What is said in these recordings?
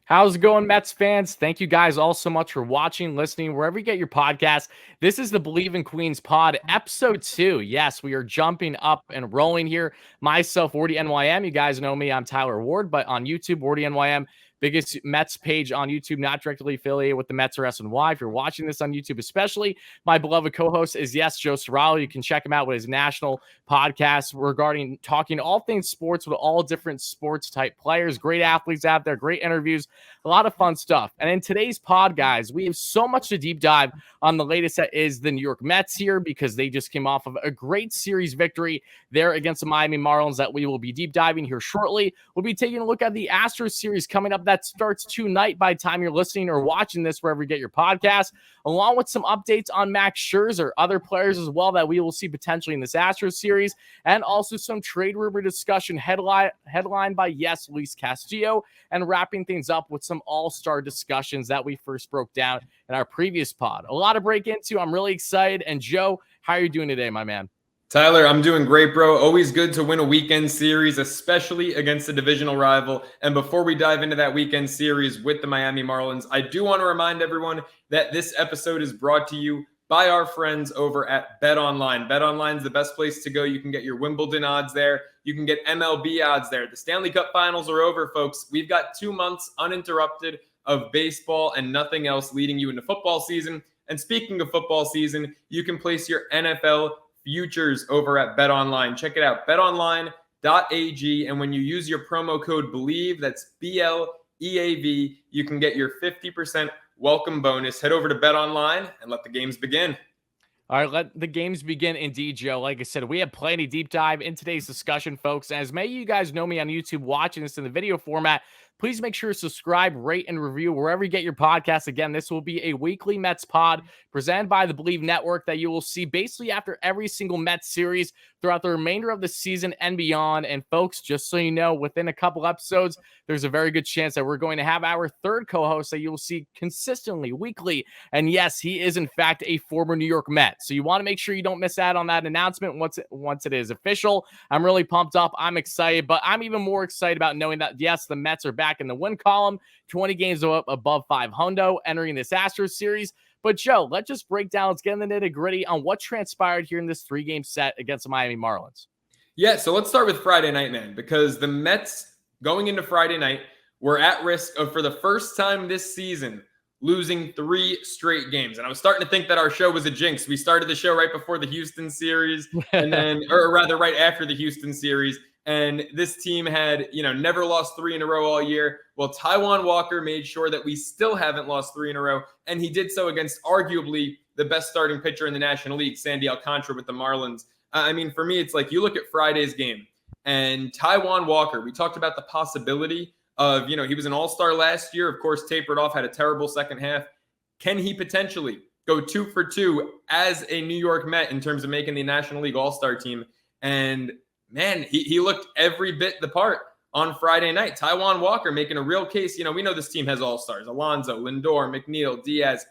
How's it going, Mets fans? Thank you guys all so much for watching, listening, wherever you get your podcast. This is the Bleav in Queens pod, episode 2. Yes, we are jumping up and rolling here. Myself, WardyNYM. You guys know me. I'm Tyler Ward, but on YouTube, WardyNYM. Biggest Mets page on YouTube, not directly affiliated with the Mets or SNY. If you're watching this on YouTube, especially, my beloved co-host is, yes, Joe Serralo. You can check him out with his national podcast regarding talking all things sports with all different sports type players, great athletes out there, great interviews, a lot of fun stuff. And in today's pod, guys, we have so much to deep dive on. The latest that is the New York Mets here, because they just came off of a great series victory there against the Miami Marlins that we will be deep diving here shortly. We'll be taking a look at the Astros series coming up that starts tonight by the time you're listening or watching this, wherever you get your podcast, along with some updates on Max Scherzer, other players as well that we will see potentially in this Astros series, and also some trade rumor discussion headlined by, yes, Luis Castillo, and wrapping things up with some all-star discussions that we first broke down in our previous pod. A lot to break into. I'm really excited. And Joe, how are you doing today, my man? Tyler, I'm doing great, bro. Always good to win a weekend series, especially against a divisional rival. And before we dive into that weekend series with the Miami Marlins, I do want to remind everyone that this episode is brought to you by our friends over at BetOnline. BetOnline is the best place to go. You can get your Wimbledon odds there. You can get MLB odds there. The Stanley Cup Finals are over, folks. We've got 2 months uninterrupted of baseball and nothing else leading you into football season. And speaking of football season, you can place your NFL futures over at BetOnline. Check it out, betonline.ag. And when you use your promo code Bleav, that's BLEAV, you can get your 50% welcome bonus. Head over to BetOnline and let the games begin. All right, let the games begin indeed, Joe. Like I said, we have plenty deep dive in today's discussion, folks. As many of you guys know me on YouTube watching this in the video format, please make sure to subscribe, rate, and review wherever you get your podcasts. Again, this will be a weekly Mets pod presented by the Bleav Network that you will see basically after every single Mets series throughout the remainder of the season and beyond. And folks, just so you know, within a couple episodes, there's a very good chance that we're going to have our third co-host that you will see consistently, weekly. And yes, he is in fact a former New York Met. So you want to make sure you don't miss out on that announcement once it is official. I'm really pumped up. I'm excited, but I'm even more excited about knowing that, yes, the Mets are back in the win column, 20 games above 500 entering this Astros series. But Joe, let's just break down. Let's get in the nitty gritty on what transpired here in this 3-game set against the Miami Marlins. Yeah, so let's start with Friday night, man, because the Mets going into Friday night were at risk of, for the first time this season, losing 3 straight games. And I was starting to think that our show was a jinx. We started the show right before the Houston series, and then, or rather right after the Houston series. And this team had, never lost 3 in a row all year. Well, Taijuan Walker made sure that we still haven't lost 3 in a row. And he did so against arguably the best starting pitcher in the National League, Sandy Alcantara with the Marlins. I mean, for me, it's like you look at Friday's game and Taijuan Walker, we talked about the possibility of, he was an all-star last year, of course, tapered off, had a terrible second half. Can he potentially go 2 for 2 as a New York Met in terms of making the National League all-star team? And man, he looked every bit the part on Friday night. Taijuan Walker making a real case. We know this team has all-stars, Alonso, Lindor, McNeil, Diaz,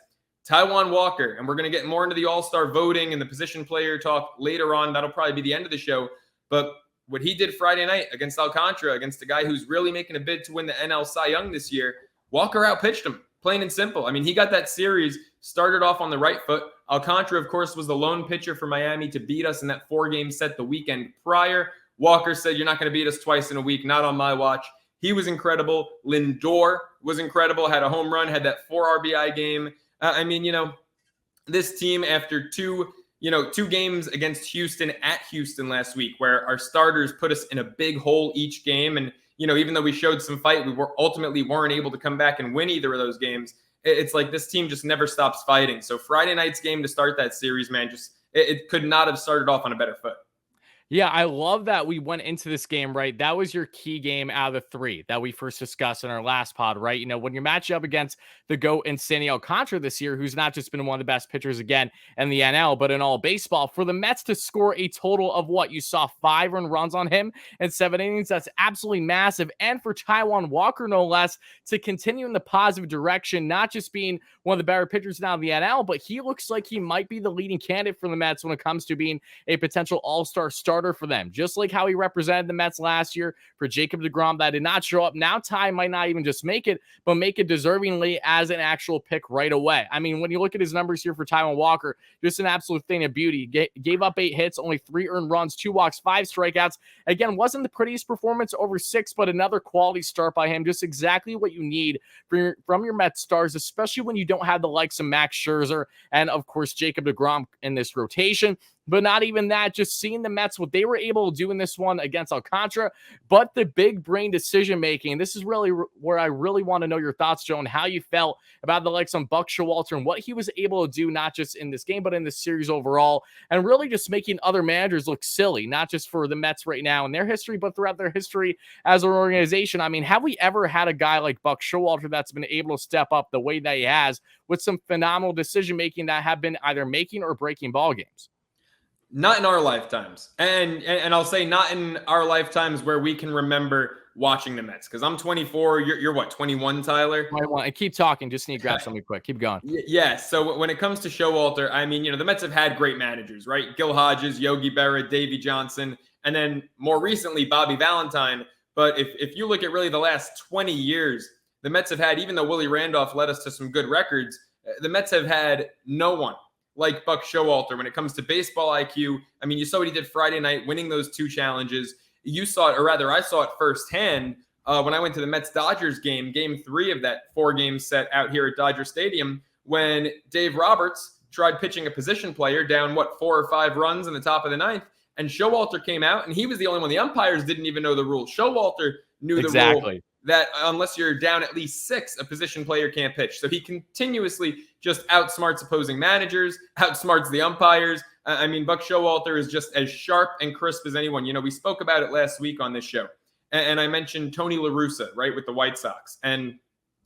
Taijuan Walker. And we're going to get more into the all-star voting and the position player talk later on. That'll probably be the end of the show. But what he did Friday night against Alcantara, against a guy who's really making a bid to win the NL Cy Young this year, Walker outpitched him, plain and simple. I mean, he got that series started off on the right foot. Alcantara, of course, was the lone pitcher for Miami to beat us in that 4-game set the weekend prior. Walker said, "You're not going to beat us twice in a week, not on my watch." He was incredible. Lindor was incredible, had a home run, had that 4 RBI game. This team, after two games against Houston at Houston last week, where our starters put us in a big hole each game. And, even though we showed some fight, we ultimately weren't able to come back and win either of those games. It's like this team just never stops fighting. So Friday night's game to start that series, man, it could not have started off on a better foot. Yeah, I love that we went into this game, right? That was your key game out of the 3 that we first discussed in our last pod, right? When you're matched up against the GOAT and Sandy Alcantara this year, who's not just been one of the best pitchers again in the NL, but in all baseball, for the Mets to score a total of what? You saw 5 earned runs on him in 7 innings. That's absolutely massive. And for Taijuan Walker, no less, to continue in the positive direction, not just being one of the better pitchers now in the NL, but he looks like he might be the leading candidate for the Mets when it comes to being a potential all-star starter starter for them, just like how he represented the Mets last year for Jacob deGrom that did not show up. Now Ty might not even just make it, but make it deservingly as an actual pick right away. I mean, when you look at his numbers here for Taijuan Walker, just an absolute thing of beauty. Gave up 8 hits, only 3 earned runs, 2 walks, 5 strikeouts. Again, wasn't the prettiest performance over 6, but another quality start by him. Just exactly what you need from your Mets stars, especially when you don't have the likes of Max Scherzer and, of course, Jacob deGrom in this rotation. But not even that, just seeing the Mets, what they were able to do in this one against Alcantara, but the big brain decision-making. This is really where I really want to know your thoughts, Joe, and how you felt about the likes of Buck Showalter and what he was able to do, not just in this game, but in this series overall, and really just making other managers look silly, not just for the Mets right now in their history, but throughout their history as an organization. I mean, have we ever had a guy like Buck Showalter that's been able to step up the way that he has with some phenomenal decision-making that have been either making or breaking ball games? Not in our lifetimes. And I'll say not in our lifetimes where we can remember watching the Mets. Because I'm 24. You're what, 21, Tyler? 21. And keep talking. Just need to grab something quick. Keep going. Yeah. So when it comes to Showalter, I mean, the Mets have had great managers, right? Gil Hodges, Yogi Berra, Davey Johnson, and then more recently, Bobby Valentine. But if you look at really the last 20 years, the Mets have had, even though Willie Randolph led us to some good records, the Mets have had no one like Buck Showalter when it comes to baseball IQ. I mean, you saw what he did Friday night, winning those 2 challenges. You saw it, or rather, I saw it firsthand when I went to the Mets-Dodgers game 3 of that 4-game set out here at Dodger Stadium, when Dave Roberts tried pitching a position player down, 4 or 5 runs in the top of the 9th, and Showalter came out, and he was the only one. The umpires didn't even know the rule. Showalter knew the rule that unless you're down at least 6, a position player can't pitch. So he continuously just outsmarts opposing managers, outsmarts the umpires. I mean, Buck Showalter is just as sharp and crisp as anyone. We spoke about it last week on this show. And I mentioned Tony La Russa, right, with the White Sox. And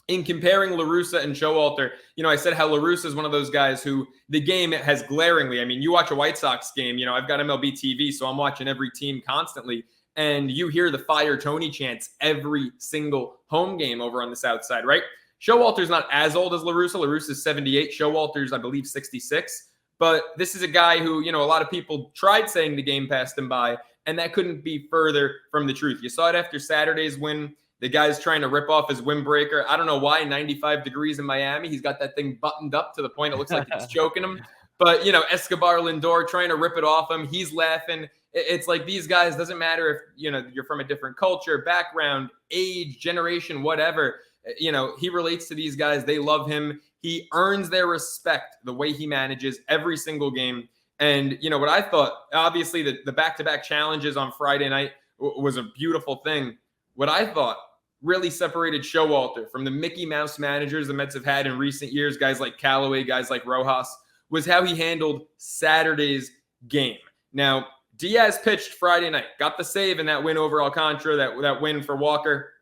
in comparing La Russa and Showalter, I said how La Russa is one of those guys who the game has glaringly, I mean, you watch a White Sox game, I've got MLB TV, so I'm watching every team constantly. And you hear the Fire Tony chants every single home game over on the South Side, right? Showalter's not as old as La Russa. La Russa's 78. Showalter's, I believe, 66. But this is a guy who, a lot of people tried saying the game passed him by, and that couldn't be further from the truth. You saw it after Saturday's win. The guy's trying to rip off his windbreaker. I don't know why, 95 degrees in Miami. He's got that thing buttoned up to the point it looks like it's choking him. But, Escobar Lindor trying to rip it off him. He's laughing. It's like these guys, doesn't matter if, you're from a different culture, background, age, generation, whatever. He relates to these guys. They love him. He earns their respect the way he manages every single game. And, what I thought, obviously, the back-to-back challenges on Friday night was a beautiful thing. What I thought really separated Showalter from the Mickey Mouse managers the Mets have had in recent years, guys like Callaway, guys like Rojas, was how he handled Saturday's game. Now, Diaz pitched Friday night, got the save in that win over Alcantara, that win for Walker.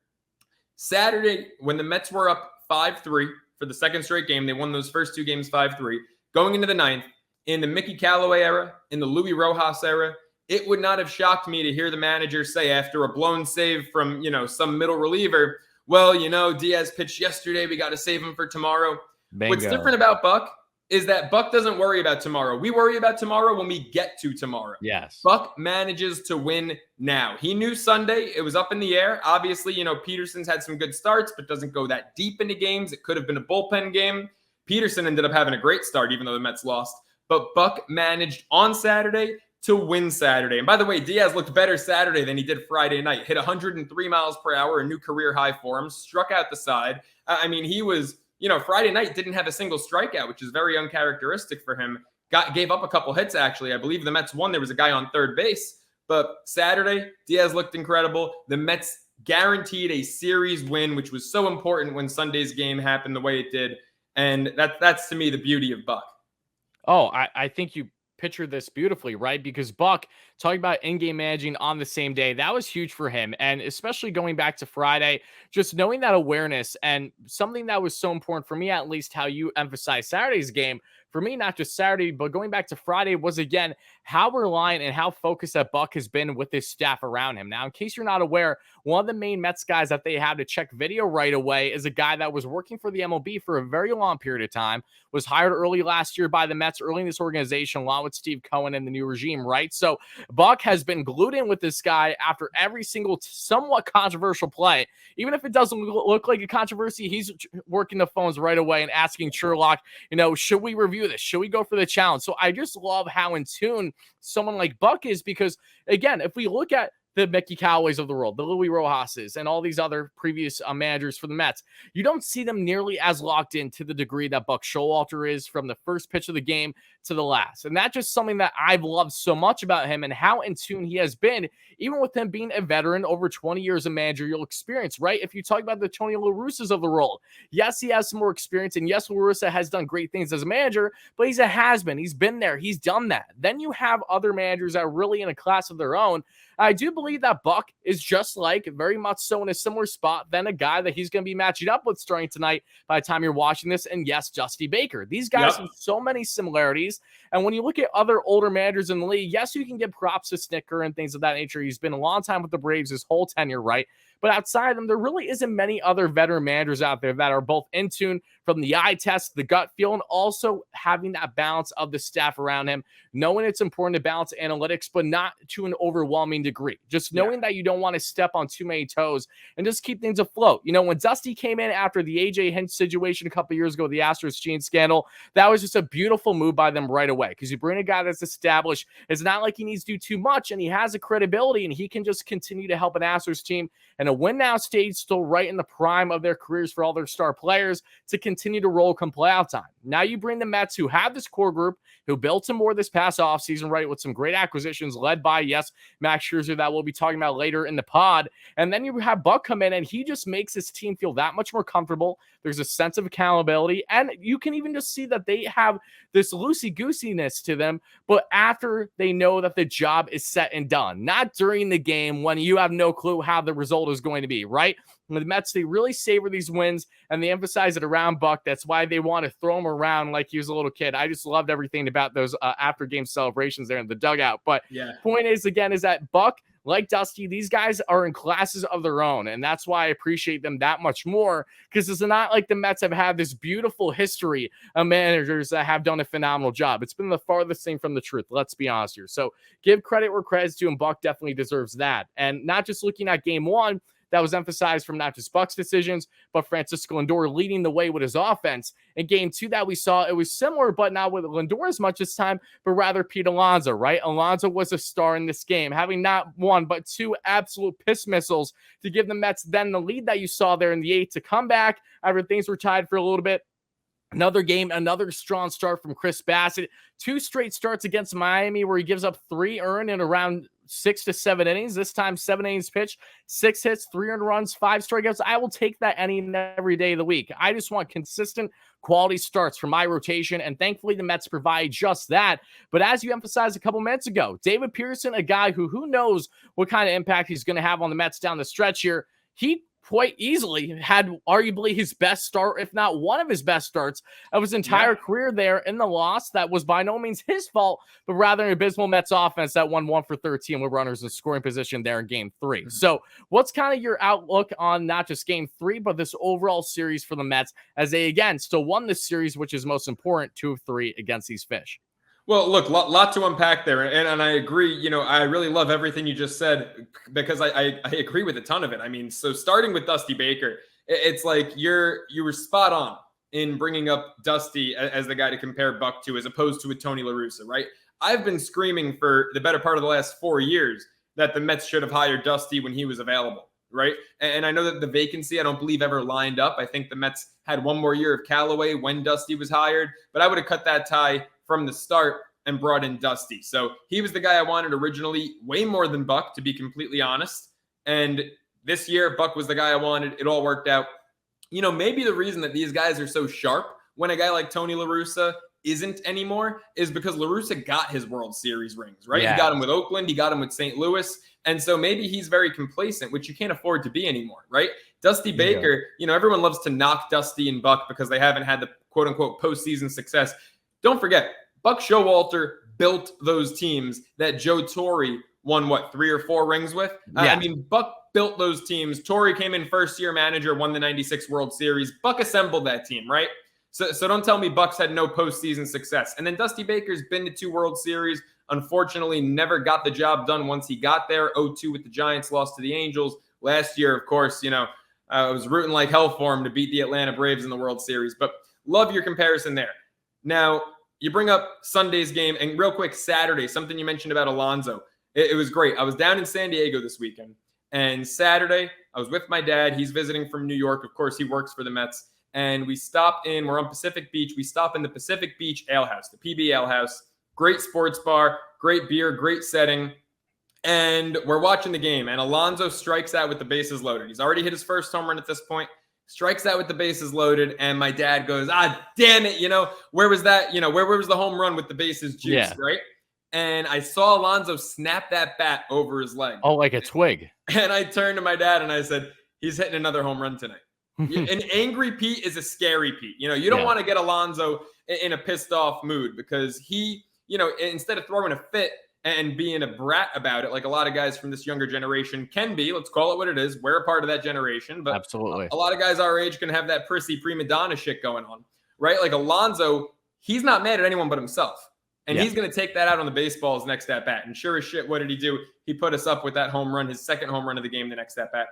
Saturday, when the Mets were up 5-3 for the second straight game, they won those first 2 games 5-3. Going into the 9th, in the Mickey Callaway era, in the Louis Rojas era, it would not have shocked me to hear the manager say after a blown save from, some middle reliever, well, Diaz pitched yesterday, we got to save him for tomorrow. Bingo. What's different about Buck is that Buck doesn't worry about tomorrow. We worry about tomorrow when we get to tomorrow. Yes. Buck manages to win now. He knew Sunday. It was up in the air. Obviously, Peterson's had some good starts, but doesn't go that deep into games. It could have been a bullpen game. Peterson ended up having a great start, even though the Mets lost. But Buck managed on Saturday to win Saturday. And by the way, Diaz looked better Saturday than he did Friday night. Hit 103 miles per hour, a new career high for him. Struck out the side. I mean, he was... Friday night didn't have a single strikeout, which is very uncharacteristic for him. Gave up a couple hits, actually. I believe the Mets won. There was a guy on third base. But Saturday, Diaz looked incredible. The Mets guaranteed a series win, which was so important when Sunday's game happened the way it did. And that's to me, the beauty of Buck. Oh, I think you pictured this beautifully, right? Because Buck, talking about in-game managing on the same day, that was huge for him. And especially going back to Friday, just knowing that awareness and something that was so important for me, at least how you emphasize Saturday's game, for me, not just Saturday, but going back to Friday was, again, how reliant and how focused that Buck has been with his staff around him. Now, in case you're not aware, one of the main Mets guys that they have to check video right away is a guy that was working for the MLB for a very long period of time, was hired early last year by the Mets, early in this organization, along with Steve Cohen and the new regime, right? So Buck has been glued in with this guy after every single somewhat controversial play. Even if it doesn't look like a controversy, he's working the phones right away and asking Sherlock, should we review this? Should we go for the challenge? So I just love how in tune someone like Buck is, because again, if we look at the Mickey Callaways of the world, the Louis Rojas's, and all these other previous managers for the Mets, you don't see them nearly as locked in to the degree that Buck Showalter is from the first pitch of the game to the last. And that's just something that I've loved so much about him and how in tune he has been, even with him being a veteran over 20 years of managerial experience, right? If you talk about the Tony La Russas of the world, yes, he has some more experience, and yes, La Russa has done great things as a manager, but he's a has-been. He's been there. He's done that. Then you have other managers that are really in a class of their own. I do believe that Buck is just like, very much so in a similar spot than a guy that he's going to be matching up with starting tonight by the time you're watching this. And yes, Dusty Baker. These guys have so many similarities. And when you look at other older managers in the league, yes, you can give props to Snicker and things of that nature. He's been a long time with the Braves, his whole tenure, right? But outside of them, there really isn't many other veteran managers out there that are both in tune from the eye test, the gut feel, and also having that balance of the staff around him, knowing it's important to balance analytics, but not to an overwhelming degree. Just knowing that you don't want to step on too many toes and just keep things afloat. When Dusty came in after the AJ Hinch situation a couple years ago, the Astros Gene scandal, that was just a beautiful move by them right away, because you bring a guy that's established. It's not like he needs to do too much, and he has a credibility, and he can just continue to help an Astros team and a win-now stage, still right in the prime of their careers for all their star players, to continue to roll come playoff time. Now you bring the Mets, who have this core group, who built some more this past offseason, right, with some great acquisitions led by, yes, Max Scherzer, that we'll be talking about later in the pod. And then you have Buck come in, and he just makes his team feel that much more comfortable. There's a sense of accountability, and you can even just see that they have this loosey-goosiness to them, but after they know that the job is set and done, not during the game when you have no clue how the result is going to be, right? The Mets, they really savor these wins, and they emphasize it around Buck. That's why they want to throw him around like he was a little kid. I just loved everything about those after-game celebrations there in the dugout. But point is, again, is that Buck, like Dusty, these guys are in classes of their own, and that's why I appreciate them that much more, because it's not like the Mets have had this beautiful history of managers that have done a phenomenal job. It's been the farthest thing from the truth, let's be honest here. So give credit where credit's due, and Buck definitely deserves that. And not just looking at game one, that was emphasized from not just Buck's decisions, but Francisco Lindor leading the way with his offense. In game two that we saw, it was similar, but not with Lindor as much this time, but rather Pete Alonso, right? Alonso was a star in this game, having not one, but two absolute piss missiles to give the Mets then the lead that you saw there in the eighth to come back after things were tied for a little bit. Another game, another strong start from Chris Bassett. 2 straight starts against Miami where he gives up 3 earned in around 6 to 7 innings. This time, 7 innings pitched, 6 hits, 3 earned runs, 5 strikeouts. I will take that any and every day of the week. I just want consistent quality starts for my rotation, and thankfully the Mets provide just that. But as you emphasized a couple minutes ago, David Pearson, a guy who knows what kind of impact he's going to have on the Mets down the stretch here, he quite easily had arguably his best start, if not one of his best starts of his entire career there in the loss. That was by no means his fault, but rather an abysmal Mets offense that won 1 for 13 with runners in scoring position there in game 3. So what's kind of your outlook on not just game 3, but this overall series for the Mets as they, again, still won this series, which is most important, 2 of 3 against these fish? Well, look, lot to unpack there. And I agree, I really love everything you just said, because I agree with a ton of it. I mean, so starting with Dusty Baker, it's like you were spot on in bringing up Dusty as the guy to compare Buck to, as opposed to a Tony La Russa, right? I've been screaming for the better part of the last 4 years that the Mets should have hired Dusty when he was available, right? And I know that the vacancy, I don't believe ever lined up. I think the Mets had 1 more year of Callaway when Dusty was hired, but I would have cut that tie from the start and brought in Dusty. So he was the guy I wanted originally, way more than Buck, to be completely honest. And this year, Buck was the guy I wanted. It all worked out. Maybe the reason that these guys are so sharp when a guy like Tony La Russa isn't anymore is because La Russa got his World Series rings, right? Yeah. He got him with Oakland. He got him with St. Louis. And so maybe he's very complacent, which you can't afford to be anymore, right? Dusty Baker, everyone loves to knock Dusty and Buck because they haven't had the quote-unquote postseason success. Don't forget, Buck Showalter built those teams that Joe Torre won, 3 or 4 rings with? Yeah. I mean, Buck built those teams. Torre came in first-year manager, won the 96 World Series. Buck assembled that team, right? So don't tell me Bucks had no postseason success. And then Dusty Baker's been to 2 World Series, Unfortunately, never got the job done once he got there. 0-2 with the Giants, lost to the Angels. Last year, of course, I was rooting like hell for him to beat the Atlanta Braves in the World Series. But love your comparison there. Now, you bring up Sunday's game, and real quick, Saturday, something you mentioned about Alonso. It was great. I was down in San Diego this weekend, and Saturday, I was with my dad. He's visiting from New York. Of course, he works for the Mets. And we're on Pacific Beach. We stop in the Pacific Beach Ale House, the PB Ale House. Great sports bar, great beer, great setting. And we're watching the game, and Alonso strikes out with the bases loaded. He's already hit his first home run at this point. Strikes out with the bases loaded, and my dad goes, damn it, where was that? Where was the home run with the bases juiced, right? And I saw Alonso snap that bat over his leg. Oh, like a twig. And I turned to my dad, and I said, he's hitting another home run tonight. An angry Pete is a scary Pete. You don't want to get Alonso in a pissed off mood, because he, instead of throwing a fit and being a brat about it, like a lot of guys from this younger generation can be, let's call it what it is. We're a part of that generation, but absolutely, a lot of guys our age can have that prissy prima donna shit going on, right? Like Alonso, he's not mad at anyone but himself. And he's going to take that out on the baseballs next at bat. And sure as shit, what did he do? He put us up with that home run, his second home run of the game, the next at bat.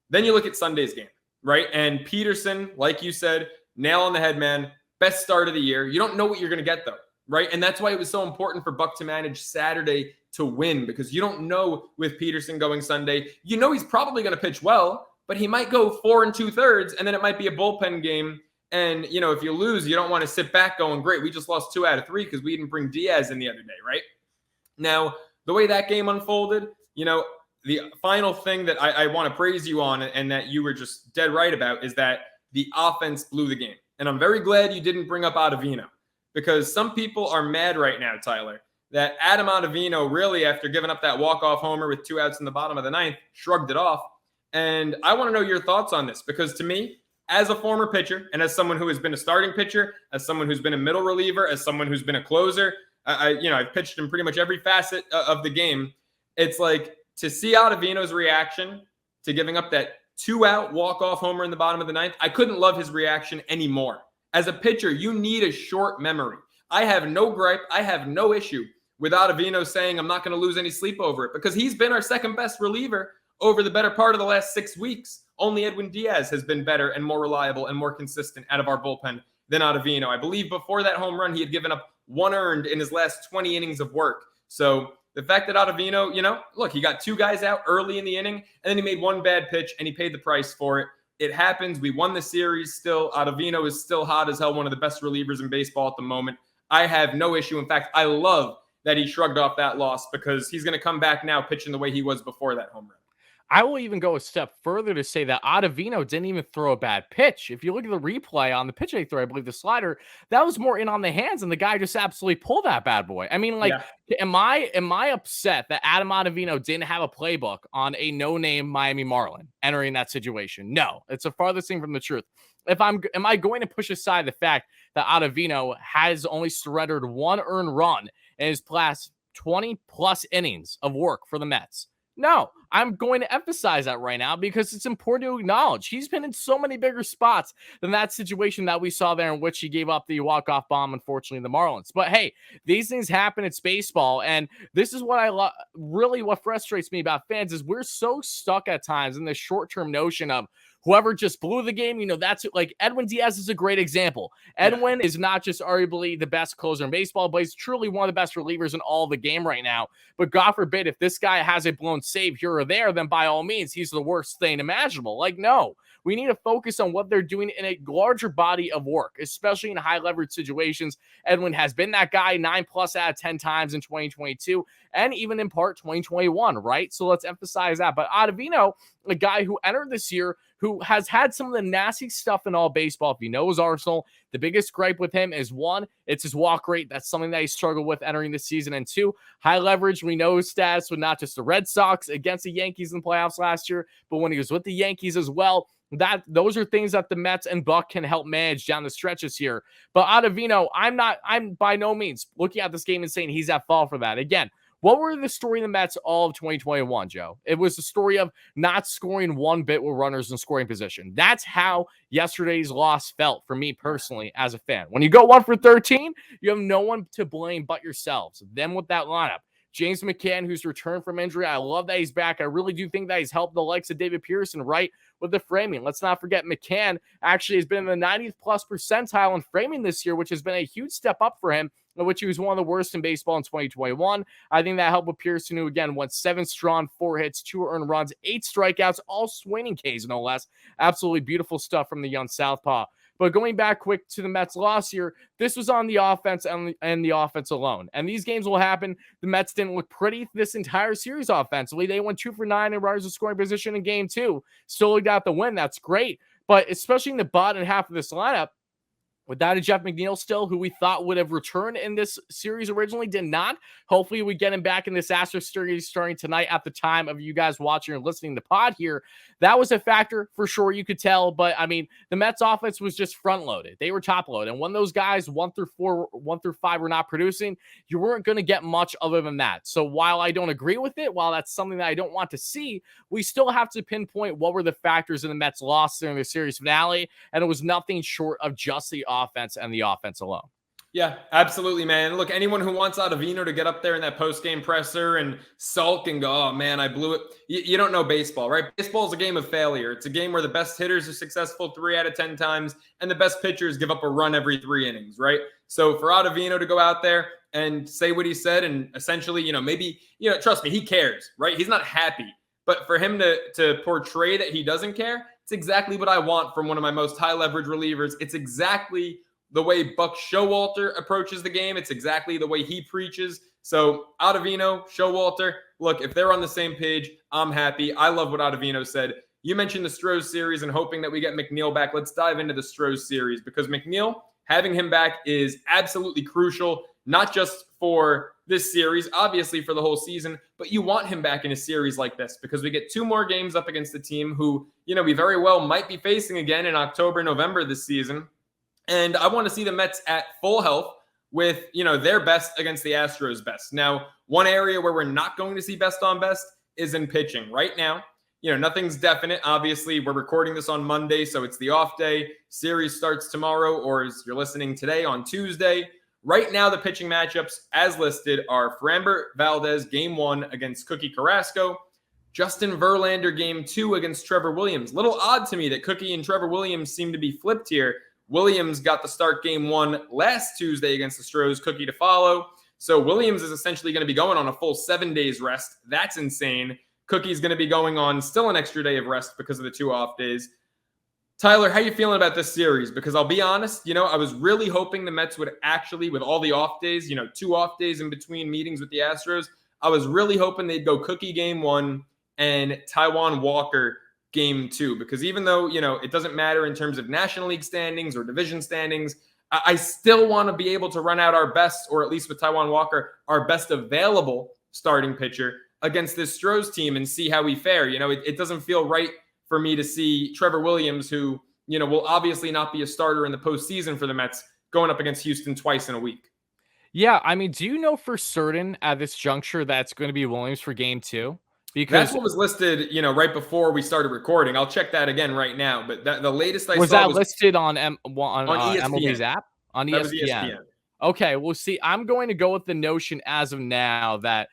Then you look at Sunday's game, right? And Peterson, like you said, nail on the head, man. Best start of the year. You don't know what you're going to get, though, right? And that's why it was so important for Buck to manage Saturday to win, because you don't know with Peterson going Sunday. He's probably going to pitch well, but he might go 4 2/3, and then it might be a bullpen game. And, if you lose, you don't want to sit back going, great, we just lost 2 out of 3 because we didn't bring Diaz in the other day, right? Now, the way that game unfolded, the final thing that I want to praise you on, and that you were just dead right about, is that the offense blew the game. And I'm very glad you didn't bring up Ottavino, because some people are mad right now, Tyler, that Adam Ottavino really, after giving up that walk-off homer with 2 outs in the bottom of the ninth, shrugged it off. And I want to know your thoughts on this, because to me, as a former pitcher, and as someone who has been a starting pitcher, as someone who's been a middle reliever, as someone who's been a closer, I've pitched in pretty much every facet of the game. It's like, to see Ottavino's reaction to giving up that 2-out walk-off homer in the bottom of the ninth, I couldn't love his reaction anymore. As a pitcher, you need a short memory. I have no gripe. I have no issue with Ottavino saying, I'm not going to lose any sleep over it, because he's been our second best reliever over the better part of the last 6 weeks. Only Edwin Diaz has been better and more reliable and more consistent out of our bullpen than Ottavino. I believe before that home run, he had given up 1 earned in his last 20 innings of work. So the fact that Ottavino, look, he got 2 guys out early in the inning, and then he made 1 bad pitch, and he paid the price for it. It happens. We won the series still. Ottavino is still hot as hell, one of the best relievers in baseball at the moment. I have no issue. In fact, I love that he shrugged off that loss, because he's going to come back now pitching the way he was before that home run. I will even go a step further to say that Ottavino didn't even throw a bad pitch. If you look at the replay on the pitch they threw, I believe the slider, that was more in on the hands, and the guy just absolutely pulled that bad boy. I mean, am I upset that Adam Ottavino didn't have a playbook on a no-name Miami Marlin entering that situation? No, it's the farthest thing from the truth. Am I going to push aside the fact that Ottavino has only surrendered 1 earned run in his last 20 plus innings of work for the Mets? No, I'm going to emphasize that right now, because it's important to acknowledge he's been in so many bigger spots than that situation that we saw there, in which he gave up the walk-off bomb, unfortunately, the Marlins. But hey, these things happen. It's baseball. And this is what really what frustrates me about fans is we're so stuck at times in this short-term notion of whoever just blew the game, that's it. Like Edwin Diaz is a great example. Edwin is not just arguably the best closer in baseball, but he's truly one of the best relievers in all the game right now. But God forbid, if this guy has a blown save here or there, then by all means, he's the worst thing imaginable. Like, no, we need to focus on what they're doing in a larger body of work, especially in high leverage situations. Edwin has been that guy 9+ out of 10 times in 2022, and even in part 2021, right? So let's emphasize that. But Ottavino, a guy who entered this year, who has had some of the nasty stuff in all baseball. If you know his arsenal, the biggest gripe with him is 1, it's his walk rate. That's something that he struggled with entering the season. And 2, high leverage. We know his stats with not just the Red Sox against the Yankees in the playoffs last year, but when he was with the Yankees as well. Those are things that the Mets and Buck can help manage down the stretches here. But Ottavino, I'm by no means looking at this game and saying he's at fault for that. Again, What were the story in the Mets all of 2021, Joe? It was the story of not scoring one bit with runners in scoring position. That's how yesterday's loss felt for me personally as a fan. When you go 1 for 13, you have no one to blame but yourselves. Then with that lineup, James McCann, who's returned from injury, I love that he's back. I really do think that he's helped the likes of David Pearson right with the framing. Let's not forget McCann actually has been in the 90th plus percentile in framing this year, which has been a huge step up for him, in which he was one of the worst in baseball in 2021. I think that helped with Pearson, who again went 7 strong, 4 hits, 2 earned runs, 8 strikeouts, all swinging Ks, no less. Absolutely beautiful stuff from the young southpaw. But going back quick to the Mets loss here, this was on the offense and the offense alone. And these games will happen. The Mets didn't look pretty this entire series offensively. They went 2 for 9 in runners in scoring position in game 2. Still got the win. That's great. But especially in the bottom half of this lineup, without a Jeff McNeil still, who we thought would have returned in this series originally, did not. Hopefully we get him back in this Astros series starting tonight at the time of you guys watching or listening to the pod here. That was a factor for sure, you could tell. But, I mean, the Mets offense was just front-loaded. They were top-loaded. And when those guys 1 through 5 were not producing, you weren't going to get much other than that. So while I don't agree with it, while that's something that I don't want to see, we still have to pinpoint what were the factors in the Mets' loss during the series finale. And it was nothing short of just the offense and the offense alone. Yeah, absolutely, man. Look, anyone who wants Ottavino to get up there in that post-game presser and sulk and go, oh, man, I blew it. You don't know baseball, right? Baseball is a game of failure. It's a game where the best hitters are successful 3 out of 10 times, and the best pitchers give up a run every 3 innings, right? So for Ottavino to go out there and say what he said and essentially, maybe, trust me, he cares, right? He's not happy. But for him to portray that he doesn't care, it's exactly what I want from one of my most high-leverage relievers. It's exactly the way Buck Showalter approaches the game. It's exactly the way he preaches. So Ottavino, Showalter, look, if they're on the same page, I'm happy. I love what Ottavino said. You mentioned the Stros series and hoping that we get McNeil back. Let's dive into the Stros series because McNeil, having him back is absolutely crucial, not just for this series, obviously for the whole season, but you want him back in a series like this because we get 2 more games up against the team who, we very well might be facing again in October, November this season. And I want to see the Mets at full health with, their best against the Astros' best. Now, one area where we're not going to see best on best is in pitching. Right now, nothing's definite. Obviously, we're recording this on Monday, so it's the off day. Series starts tomorrow, or as you're listening today on Tuesday. Right now, the pitching matchups, as listed, are Framber Valdez, Game 1 against Cookie Carrasco. Justin Verlander, Game 2 against Trevor Williams. Little odd to me that Cookie and Trevor Williams seem to be flipped here. Williams got the start Game 1 last Tuesday against the Stros, Cookie to follow. So Williams is essentially going to be going on a full 7 days rest. That's insane. Cookie's going to be going on still an extra day of rest because of the 2 off days. Tyler, how you feeling about this series? Because I'll be honest, I was really hoping the Mets would actually, with all the off days, 2 off days in between meetings with the Astros, I was really hoping they'd go Cookie Game 1 and Taijuan Walker Game 2, because even though, it doesn't matter in terms of National League standings or division standings, I still want to be able to run out our best, or at least with Taijuan Walker, our best available starting pitcher against this Stros team and see how we fare. It doesn't feel right for me to see Trevor Williams, who, will obviously not be a starter in the postseason for the Mets, going up against Houston twice in a week. Yeah, I mean, do you know for certain at this juncture that's going to be Williams for Game 2? Because that's what was listed, right before we started recording. I'll check that again right now. But the latest I saw was listed on ESPN. MLB's app? On ESPN. That was ESPN. Okay, well, see, I'm going to go with the notion as of now that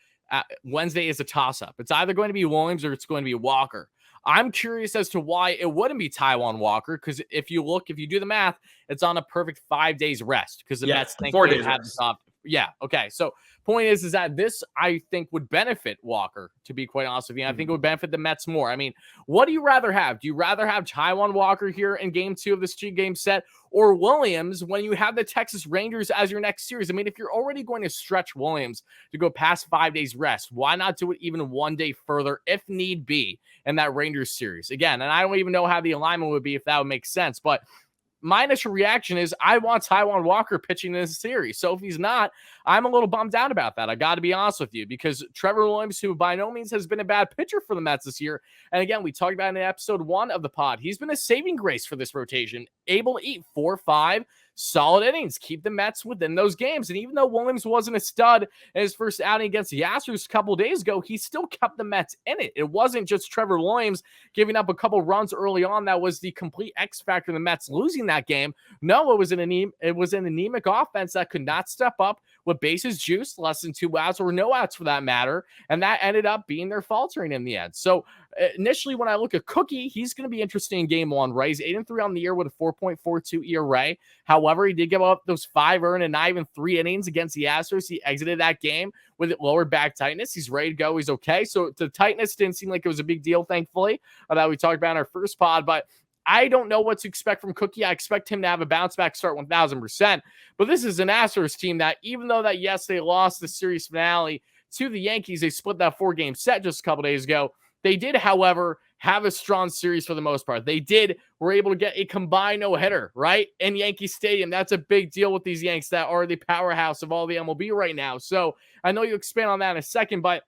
Wednesday is a toss-up. It's either going to be Williams or it's going to be Walker. I'm curious as to why it wouldn't be Taijuan Walker, because if you do the math, it's on a perfect 5 days rest because the Mets think 4 they days have rest. Yeah. Okay. So point is that this, I think, would benefit Walker, to be quite honest with you. I think it would benefit the Mets more. I mean, what do you rather have? Do you rather have Taijuan Walker here in Game 2 of this 2-game set or Williams when you have the Texas Rangers as your next series? I mean, if you're already going to stretch Williams to go past 5 days rest, why not do it even 1 day further if need be in that Rangers series? Again, and I don't even know how the alignment would be if that would make sense, but my initial reaction is I want Taijuan Walker pitching in this series. So if he's not, I'm a little bummed out about that. I got to be honest with you, because Trevor Williams, who by no means has been a bad pitcher for the Mets this year, and again, we talked about in episode 1 of the pod, he's been a saving grace for this rotation, able to eat 4, 5, solid innings, keep the Mets within those games. And even though Williams wasn't a stud in his first outing against the Astros a couple days ago, he still kept the Mets in it. It wasn't just Trevor Williams giving up a couple runs early on that was the complete X factor in the Mets losing that game. No, it was an anemic offense that could not step up with bases juiced, less than 2 outs or no outs for that matter, and that ended up being their faltering in the end. So initially, when I look at Cookie, he's going to be interesting in game one, right? He's 8-3 on the year with a 4.42 ERA. However, he did give up those 5 earned and not even 3 innings against the Astros. He exited that game with lower back tightness. He's ready to go. He's okay. So the tightness didn't seem like it was a big deal, thankfully, that we talked about in our first pod, but I don't know what to expect from Cookie. I expect him to have a bounce back start 1,000%. But this is an Astros team that, even though that, yes, they lost the series finale to the Yankees, they split that 4-game set just a couple days ago. They did, however, have a strong series for the most part. They were able to get a combined no-hitter, right, in Yankee Stadium. That's a big deal with these Yanks that are the powerhouse of all the MLB right now. So I know you expand on that in a second, but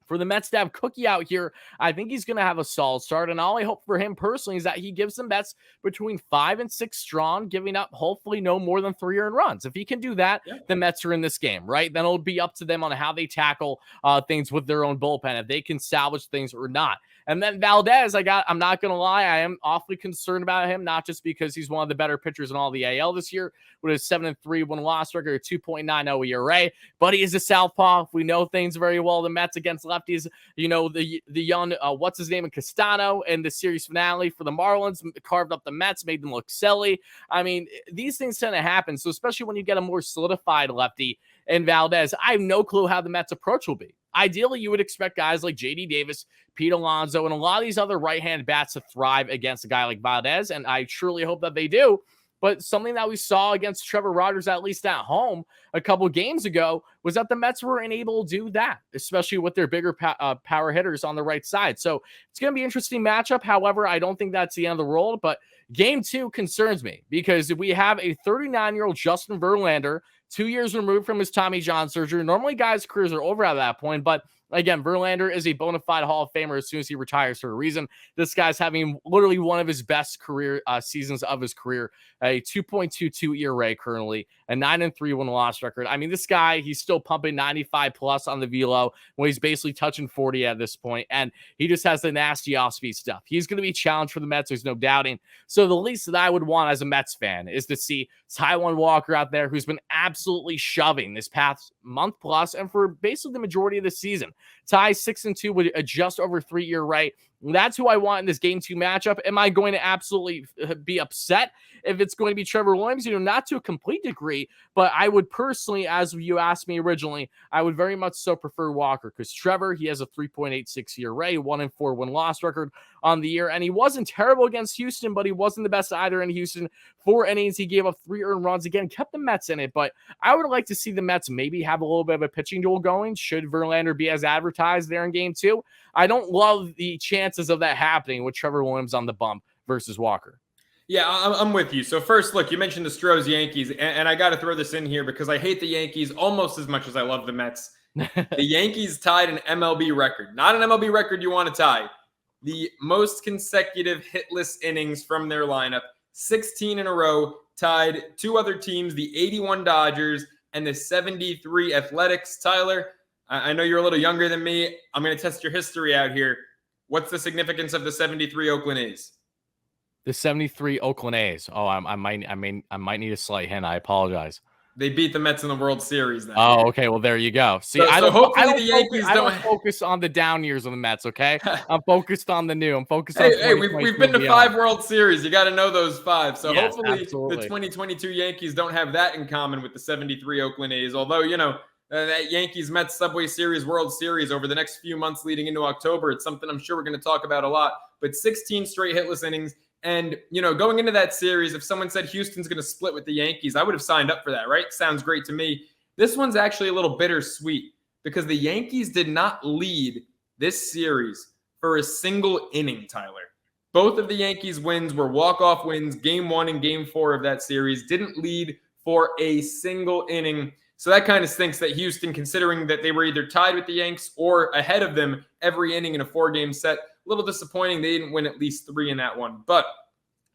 for the Mets to have Cookie out here, I think he's going to have a solid start. And all I hope for him personally is that he gives the Mets between 5 and 6 strong, giving up hopefully no more than 3 earned runs. If he can do that, the Mets are in this game, right? Then it'll be up to them on how they tackle things with their own bullpen, if they can salvage things or not. And then Valdez, I'm not going to lie, I am awfully concerned about him, not just because he's one of the better pitchers in all the AL this year with a 7-3 win-loss record, a 2.90 ERA, but he is a southpaw. We know things very well. The Mets against lefties, you know, the young, what's his name, in Castano in the series finale for the Marlins, carved up the Mets, made them look silly. I mean, these things tend to happen. So especially when you get a more solidified lefty in Valdez, I have no clue how the Mets approach will be. Ideally, you would expect guys like J.D. Davis, Pete Alonso, and a lot of these other right-hand bats to thrive against a guy like Valdez, and I truly hope that they do. But something that we saw against Trevor Rogers, at least at home, a couple games ago, was that the Mets were unable to do that, especially with their bigger power hitters on the right side. So it's going to be an interesting matchup. However, I don't think that's the end of the world. But game 2 concerns me because we have a 39-year-old Justin Verlander, 2 years removed from his Tommy John surgery. Normally, guys' careers are over at that point, but again, Verlander is a bona fide Hall of Famer as soon as he retires for a reason. This guy's having literally one of his best career seasons of his career, a 2.22 ERA currently, a 9-3 win-loss record. I mean, this guy, he's still pumping 95 plus on the velo when he's basically touching 40 at this point, and he just has the nasty off-speed stuff. He's going to be challenged for the Mets, there's no doubting. So the least that I would want as a Mets fan is to see Taijuan Walker out there, who's been absolutely shoving this past month plus and for basically the majority of the season. Ty 6-2 with a just over 3 ERA. That's who I want in this game 2 matchup. Am I going to absolutely be upset if it's going to be Trevor Williams? You know, not to a complete degree, but I would personally, as you asked me originally, I would very much so prefer Walker because Trevor, he has a 3.86 ERA, 1-4 win-loss record on the year, and he wasn't terrible against Houston, but he wasn't the best either in Houston. 4 innings, he gave up 3 earned runs. Again, kept the Mets in it, but I would like to see the Mets maybe have a little bit of a pitching duel going. Should Verlander be as advertised there in game 2? I don't love the chances of that happening with Trevor Williams on the bump versus Walker. Yeah, I'm with you. So first, look, you mentioned the Astros Yankees, and I got to throw this in here because I hate the Yankees almost as much as I love the Mets. The Yankees tied an MLB record. Not an MLB record you want to tie. The most consecutive hitless innings from their lineup, 16 in a row, tied 2 other teams, the 81 Dodgers and the 73 Athletics. Tyler, I know you're a little younger than me. I'm going to test your history out here. What's the significance of the 73 Oakland A's? The 73 Oakland A's. Oh, I might need a slight hint. I apologize. They beat the Mets in the World Series. Oh, year. Okay. Well, there you go. See, I don't focus on the down years of the Mets. Okay, I'm focused on the new. I'm focused on. Hey, we've been to 5 World Series. You got to know those 5. So yes, hopefully absolutely. The 2022 Yankees don't have that in common with the 73 Oakland A's. Although, you know, that Yankees-Mets Subway Series World Series over the next few months leading into October, it's something I'm sure we're going to talk about a lot. But 16 straight hitless innings. And, you know, going into that series, if someone said Houston's going to split with the Yankees, I would have signed up for that, right? Sounds great to me. This one's actually a little bittersweet because the Yankees did not lead this series for a single inning, Tyler. Both of the Yankees' wins were walk-off wins. Game 1 and Game 4 of that series didn't lead for a single inning. So that kind of stinks that Houston, considering that they were either tied with the Yanks or ahead of them every inning in a 4-game set. A little disappointing. They didn't win at least 3 in that one. But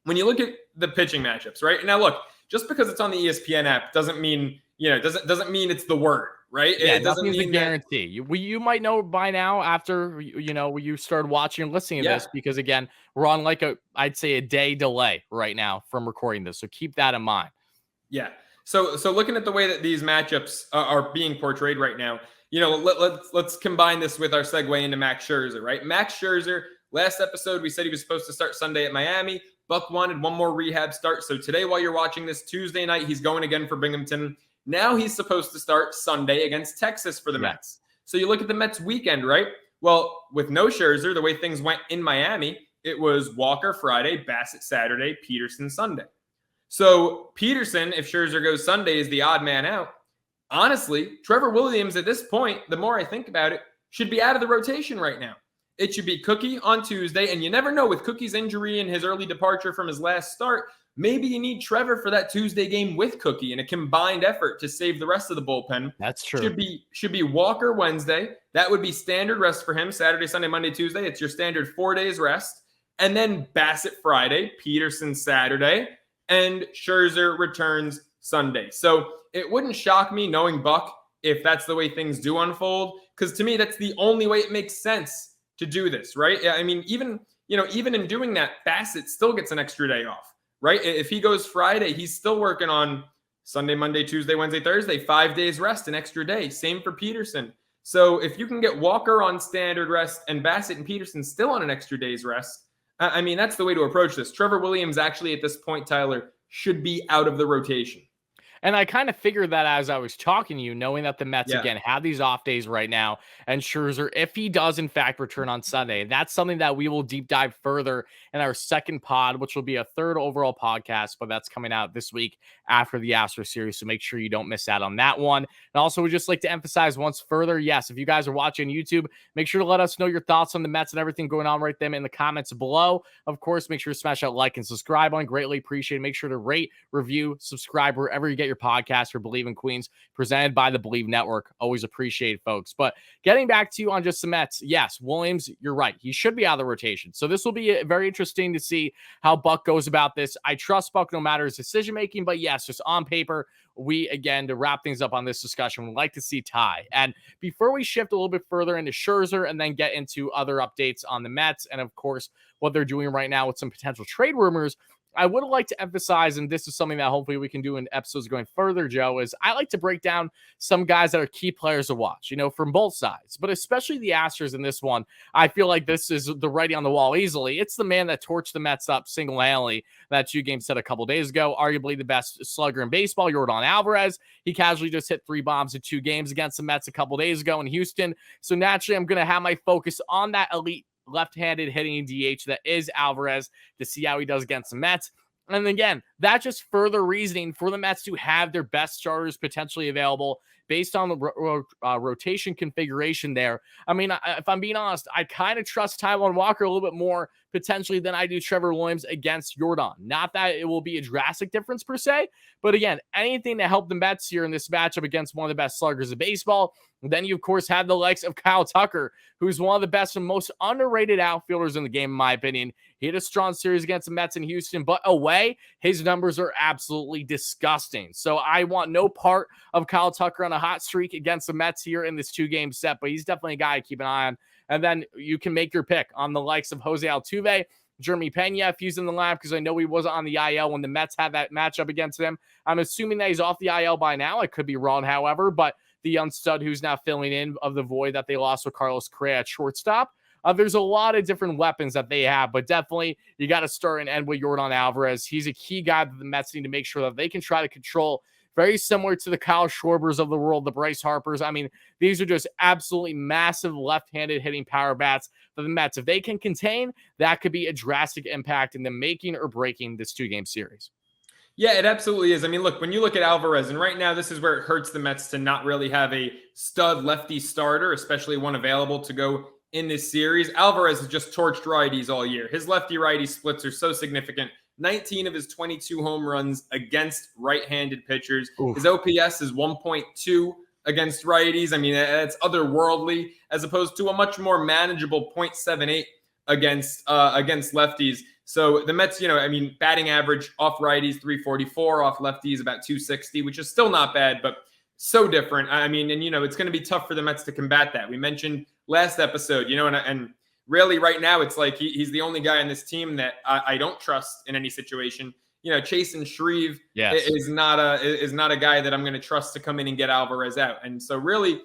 when you look at the pitching matchups, right? Now, look, just because it's on the ESPN app doesn't mean, doesn't mean it's the word, right? Yeah, It doesn't nothing's a mean that. guarantee. You might know by now after you started watching and listening to Yeah. this, because again, we're on like I'd say a day delay right now from recording this. So keep that in mind. Yeah. So looking at the way that these matchups are being portrayed right now, let's combine this with our segue into Max Scherzer, right? Max Scherzer, last episode we said he was supposed to start Sunday at Miami. Buck wanted one more rehab start. So today, while you're watching this Tuesday night, he's going again for Binghamton. Now he's supposed to start Sunday against Texas for the Mets. So you look at the Mets weekend, right? Well, with no Scherzer, the way things went in Miami, it was Walker Friday, Bassett Saturday, Peterson Sunday. So Peterson, if Scherzer goes Sunday, is the odd man out. Honestly, Trevor Williams at this point, the more I think about it, should be out of the rotation right now. It should be Cookie on Tuesday, and you never know with Cookie's injury and his early departure from his last start, maybe you need Trevor for that Tuesday game with Cookie in a combined effort to save the rest of the bullpen. That's true. Should be Walker Wednesday. That would be standard rest for him. Saturday, Sunday, Monday, Tuesday. It's your standard 4 days rest. And then Bassett Friday, Peterson Saturday, and Scherzer returns Sunday. So it wouldn't shock me, knowing Buck, if that's the way things do unfold, because to me, that's the only way it makes sense to do this, right? I mean, even in doing that, Bassett still gets an extra day off, right? If he goes Friday, he's still working on Sunday, Monday, Tuesday, Wednesday, Thursday, 5 days rest, an extra day. Same for Peterson. So if you can get Walker on standard rest and Bassett and Peterson still on an extra day's rest, I mean, that's the way to approach this. Trevor Williams actually at this point, Tyler, should be out of the rotation. And I kind of figured that as I was talking to you, knowing that the Mets, again, have these off days right now. And Scherzer, if he does, in fact, return on Sunday, that's something that we will deep dive further in our second pod, which will be a third overall podcast, but that's coming out this week after the Astros series. So make sure you don't miss out on that one. And also, we'd just like to emphasize once further, yes, if you guys are watching YouTube, make sure to let us know your thoughts on the Mets and everything going on right there in the comments below. Of course, make sure to smash that like and subscribe on. Greatly appreciate it. Make sure to rate, review, subscribe wherever you get your podcast for Bleav in Queens, presented by the Bleav Network. Always appreciate it, folks. But getting back to you on just the Mets, yes, Williams, you're right. He should be out of the rotation. So this will be very interesting to see how Buck goes about this. I trust Buck no matter his decision-making, but yes, just on paper, we, again, to wrap things up on this discussion, would like to see Ty. And before we shift a little bit further into Scherzer and then get into other updates on the Mets and, of course, what they're doing right now with some potential trade rumors, I would like to emphasize, and this is something that hopefully we can do in episodes going further, Joe, is I like to break down some guys that are key players to watch, from both sides, but especially the Astros in this one. I feel like this is the writing on the wall easily. It's the man that torched the Mets up single-handedly that 2-game set a couple days ago, arguably the best slugger in baseball, Yordan Alvarez. He casually just hit 3 bombs in 2 games against the Mets a couple days ago in Houston. So naturally, I'm going to have my focus on that elite left-handed hitting DH that is Alvarez to see how he does against the Mets. And again, that's just further reasoning for the Mets to have their best starters potentially available based on the rotation configuration there. I mean, if I'm being honest, I kind of trust Taijuan Walker a little bit more potentially than I do Trevor Williams against Yordan. Not that it will be a drastic difference per se, but again, anything to help the Mets here in this matchup against one of the best sluggers of baseball. Then you, of course, have the likes of Kyle Tucker, who's one of the best and most underrated outfielders in the game, in my opinion. He had a strong series against the Mets in Houston, but away, his numbers are absolutely disgusting. So I want no part of Kyle Tucker on a hot streak against the Mets here in this 2-game set, but he's definitely a guy to keep an eye on. And then you can make your pick on the likes of Jose Altuve, Jeremy Pena, if he's in the lineup, because I know he wasn't on the IL when the Mets had that matchup against him. I'm assuming that he's off the IL by now. I could be wrong, however, but the young stud who's now filling in of the void that they lost with Carlos Correa at shortstop. There's a lot of different weapons that they have, but definitely you got to start and end with Yordan Alvarez. He's a key guy that the Mets need to make sure that they can try to control, very similar to the Kyle Schwarbers of the world, the Bryce Harpers. I mean, these are just absolutely massive left-handed hitting power bats for the Mets. If they can contain, that could be a drastic impact in them making or breaking this 2-game series. Yeah, it absolutely is. I mean, look, when you look at Alvarez, and right now this is where it hurts the Mets to not really have a stud lefty starter, especially one available to go in this series. Alvarez has just torched righties all year. His lefty-righty splits are so significant. 19 of his 22 home runs against right-handed pitchers. Oof. His OPS is 1.2 against righties. I mean, that's otherworldly, as opposed to a much more manageable 0.78 against lefties. So the Mets, batting average off righties 344, off lefties about 260, which is still not bad, but so different. And it's going to be tough for the Mets to combat that. We mentioned last episode, and really right now it's like he's the only guy on this team that I don't trust in any situation. Chase and Shreve is not a guy that I'm going to trust to come in and get Alvarez out. And so really,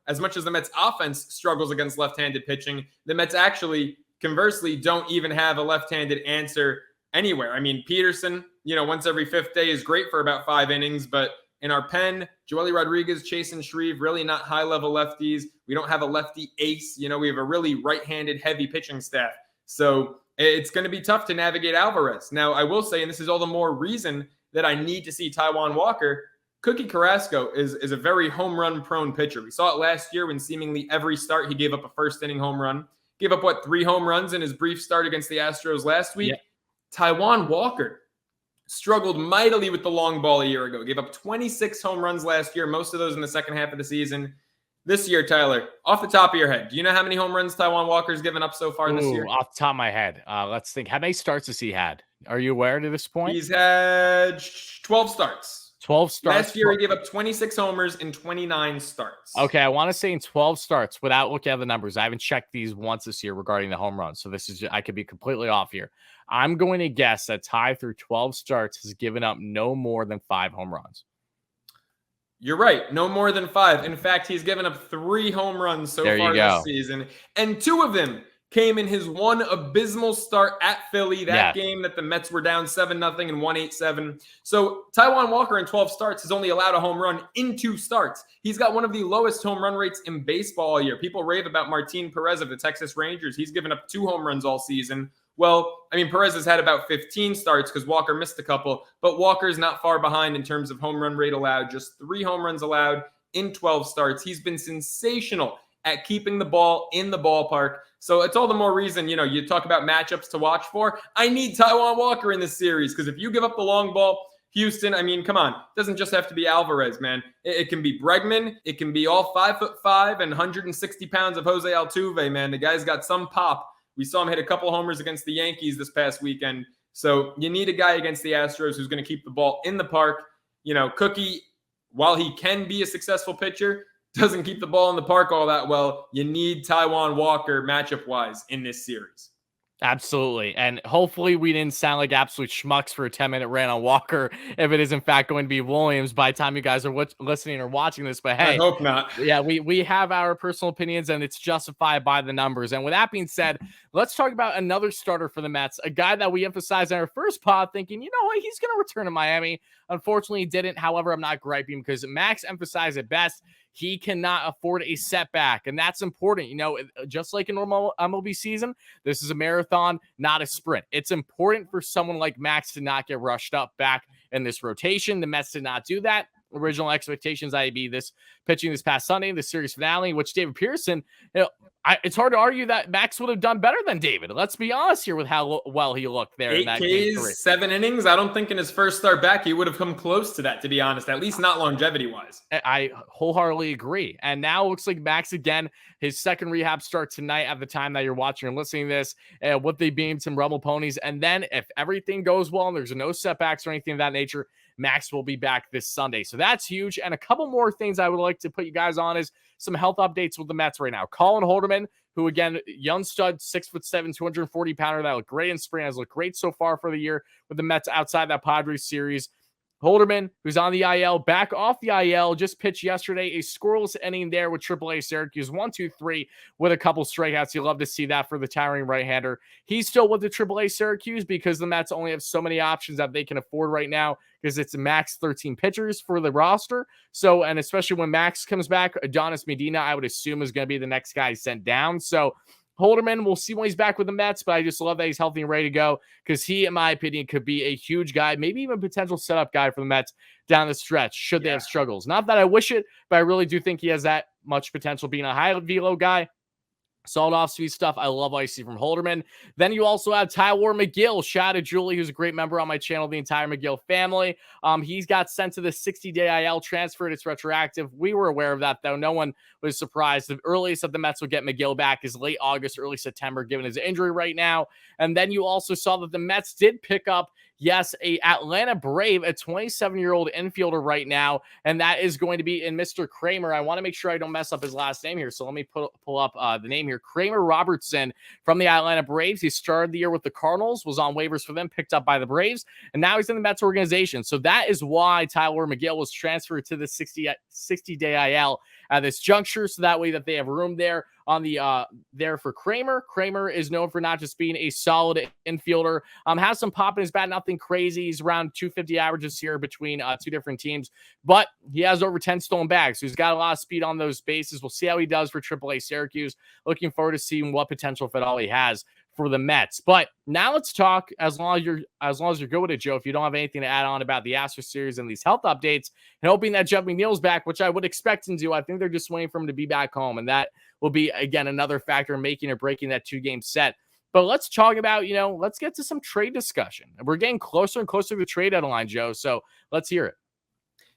as much as the Mets offense struggles against left-handed pitching, the Mets actually conversely don't even have a left-handed answer anywhere. Peterson, once every fifth day is great for about 5 innings, but in our pen, Joely Rodriguez, Chase and Shreve, really not high-level lefties. We don't have a lefty ace. We have a really right-handed heavy pitching staff. So it's going to be tough to navigate Alvarez. Now, I will say, and this is all the more reason that I need to see Taijuan Walker, Cookie Carrasco is a very home run prone pitcher. We saw it last year when seemingly every start he gave up a first inning home run. Gave up, 3 home runs in his brief start against the Astros last week? Yeah. Taijuan Walker struggled mightily with the long ball a year ago. Gave up 26 home runs last year, most of those in the second half of the season. This year, Tyler, off the top of your head, do you know how many home runs Taijuan Walker's given up so far this year? Off the top of my head, let's think. How many starts has he had? Are you aware to this point? He's had 12 starts. 12 starts. Last year, he gave up 26 homers in 29 starts. Okay, I want to say in 12 starts, without looking at the numbers. I haven't checked these once this year regarding the home runs, so I could be completely off here. I'm going to guess that Ty, through 12 starts, has given up no more than 5 home runs. You're right. No more than 5. In fact, he's given up 3 home runs so far this season, and 2 of them came in his one abysmal start at Philly, that game that the Mets were down 7-0 and won 8-7. So Taijuan Walker in 12 starts has only allowed a home run in 2 starts. He's got one of the lowest home run rates in baseball all year. People rave about Martin Perez of the Texas Rangers. He's given up 2 home runs all season. Well, Perez has had about 15 starts because Walker missed a couple, but Walker's not far behind in terms of home run rate allowed, just 3 home runs allowed in 12 starts. He's been sensational at keeping the ball in the ballpark. So it's all the more reason, you talk about matchups to watch for. I need Taijuan Walker in this series because if you give up the long ball, Houston, come on. It doesn't just have to be Alvarez, man. It can be Bregman. It can be all 5'5" and 160 pounds of Jose Altuve, man. The guy's got some pop. We saw him hit a couple homers against the Yankees this past weekend. So you need a guy against the Astros who's going to keep the ball in the park. Cookie, while he can be a successful pitcher, doesn't keep the ball in the park all that well. You need Taijuan Walker matchup-wise in this series. Absolutely. And hopefully we didn't sound like absolute schmucks for a 10-minute rant on Walker if it is in fact going to be Williams by the time you guys are listening or watching this. But hey, I hope not. Yeah, we have our personal opinions and it's justified by the numbers. And with that being said, let's talk about another starter for the Mets, a guy that we emphasized in our first pod thinking, you know what, he's going to return to Miami. Unfortunately, he didn't. However, I'm not griping because Max emphasized it best. He cannot afford a setback, and that's important. Just like a normal MLB season, this is a marathon, not a sprint. It's important for someone like Max to not get rushed up back in this rotation. The Mets did not do that. Original expectations, I'd be this pitching this past Sunday, the series finale, which David Pearson, it's hard to argue that Max would have done better than David. Let's be honest here with how well he looked there. 8 in that Ks, 7 innings. I don't think in his first start back, he would have come close to that, to be honest, at least not longevity-wise. I wholeheartedly agree. And now it looks like Max, again, his second rehab start tonight at the time that you're watching and listening to this, what they beamed some Rebel Ponies. And then if everything goes well and there's no setbacks or anything of that nature, Max will be back this Sunday. So that's huge. And a couple more things I would like to put you guys on is some health updates with the Mets right now. Colin Holderman, who again, young stud, 6'7", 240 pounder that looked great in spring, has looked great so far for the year with the Mets outside that Padres series. Holderman, who's on the IL, back off the IL, just pitched yesterday, a scoreless inning there with AAA Syracuse, 1-2-3 with a couple strikeouts. You love to see that for the towering right-hander. He's still with the AAA Syracuse because the Mets only have so many options that they can afford right now because it's max 13 pitchers for the roster. So, and especially when Max comes back, Adonis Medina, I would assume, is going to be the next guy sent down. So, Holderman, we'll see when he's back with the Mets, but I just love that he's healthy and ready to go because he, in my opinion, could be a huge guy, maybe even a potential setup guy for the Mets down the stretch should they have struggles. Not that I wish it, but I really do think he has that much potential being a high velo guy. Solid off-speed stuff. I love what I see from Holderman. Then you also have Tyler McGill. Shout out to Julie, who's a great member on my channel, the entire McGill family. He's got sent to the 60-day IL transfer. It's retroactive. We were aware of that, though. No one was surprised. The earliest that the Mets will get McGill back is late August, early September, given his injury right now. And then you also saw that the Mets did pick up, yes, a Atlanta Brave, a 27-year-old infielder right now, and that is going to be in Mr. Kramer. I want to make sure I don't mess up his last name here, so let me pull up the name here. Kramer Robertson from the Atlanta Braves. He started the year with the Cardinals, was on waivers for them, picked up by the Braves, and now he's in the Mets organization. So that is why Tyler McGill was transferred to the 60-day IL at this juncture, so that way that they have room there on the there for Kramer. Kramer is known for not just being a solid infielder, has some pop in his bat, nothing crazy. He's around 250 averages here between two different teams, but he has over 10 stolen bags, so he's got a lot of speed on those bases. We'll see how he does for AAA Syracuse. Looking forward to seeing what potential, if at all, he has for the Mets. But now let's talk, as long as you're good with it, Joe, if you don't have anything to add on about the Astros series and these health updates, and hoping that Jeff McNeil's back, which I would expect him to. I think they're just waiting for him to be back home, and that will be, again, another factor in making or breaking that 2-game set. But let's talk about, let's get to some trade discussion. We're getting closer and closer to the trade deadline, Joe, so let's hear it.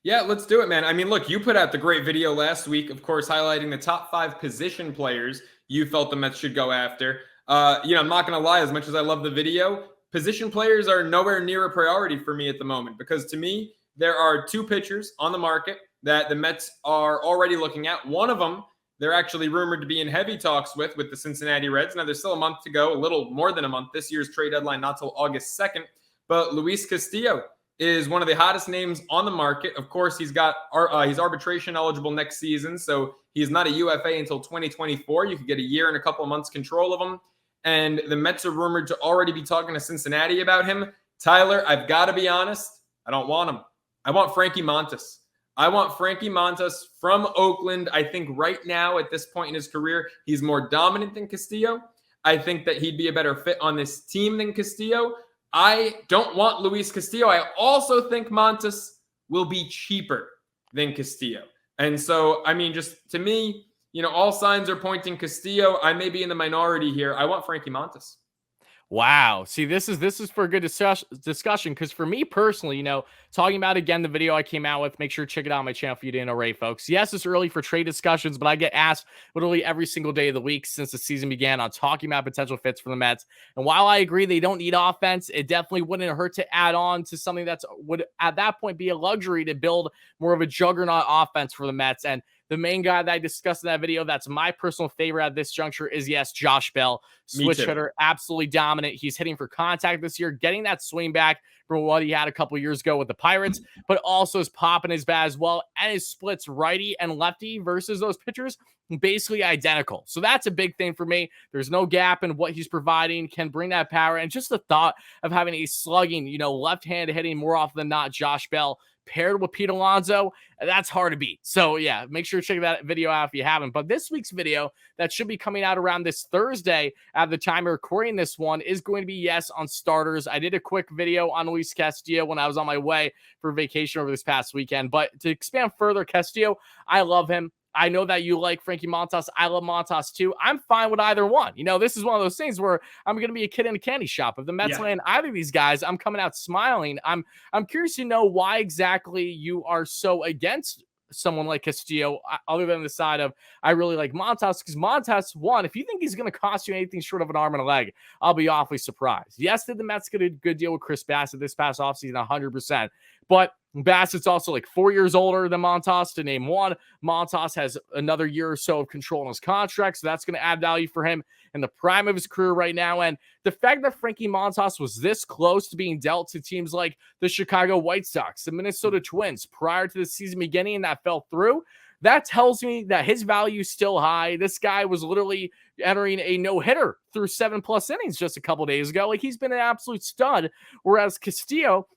Yeah, let's do it, man. I mean, look, you put out the great video last week, of course, highlighting the top 5 position players you felt the Mets should go after. I'm not going to lie, as much as I love the video, position players are nowhere near a priority for me at the moment, because to me, there are 2 pitchers on the market that the Mets are already looking at. One of them, they're actually rumored to be in heavy talks with the Cincinnati Reds. Now, there's still a month to go, a little more than a month. This year's trade deadline, not till August 2nd. But Luis Castillo is one of the hottest names on the market. Of course, he's arbitration eligible next season, so he's not a UFA until 2024. You could get a year and a couple of months control of him. And the Mets are rumored to already be talking to Cincinnati about him. Tyler, I've got to be honest, I don't want him. I want Frankie Montas. I want Frankie Montas from Oakland. I think right now, at this point in his career, he's more dominant than Castillo. I think that he'd be a better fit on this team than Castillo. I don't want Luis Castillo. I also think Montas will be cheaper than Castillo. And so, I mean, just to me, all signs are pointing Castillo. I may be in the minority here. I want Frankie Montas. Wow. See, this is for a good discussion, because for me personally, talking about, again, the video I came out with, make sure to check it out on my channel if you didn't already, folks. Yes, it's early for trade discussions, but I get asked literally every single day of the week since the season began on talking about potential fits for the Mets. And while I agree they don't need offense, it definitely wouldn't hurt to add on to something that would at that point be a luxury to build more of a juggernaut offense for the Mets. And the main guy that I discussed in that video, that's my personal favorite at this juncture, is, yes, Josh Bell. Switch hitter, absolutely dominant. He's hitting for contact this year, getting that swing back from what he had a couple years ago with the Pirates, but also his pop in his bat as well, and his splits righty and lefty versus those pitchers, basically identical. So that's a big thing for me. There's no gap in what he's providing, can bring that power, and just the thought of having a slugging, left-handed hitting more often than not Josh Bell paired with Pete Alonso, that's hard to beat. So yeah, make sure to check that video out if you haven't. But this week's video that should be coming out around this Thursday at the time of recording this one is going to be, yes, on starters. I did a quick video on Luis Castillo when I was on my way for vacation over this past weekend. But to expand further, Castillo, I love him. I know that you like Frankie Montas. I love Montas too. I'm fine with either one. This is one of those things where I'm going to be a kid in a candy shop. If the Mets land either of these guys, I'm coming out smiling. I'm curious to know why exactly you are so against someone like Castillo, other than the side of I really like Montas, because Montas, one, if you think he's going to cost you anything short of an arm and a leg, I'll be awfully surprised. Yes, did the Mets get a good deal with Chris Bassett this past offseason? 100%. But Bassett's also like 4 years older than Montas, to name one. Montas has another year or so of control on his contract, so that's going to add value for him in the prime of his career right now. And the fact that Frankie Montas was this close to being dealt to teams like the Chicago White Sox, the Minnesota Twins, prior to the season beginning, and that fell through, that tells me that his value is still high. This guy was literally entering a no-hitter through 7+ innings just a couple days ago. Like, he's been an absolute stud, whereas Castillo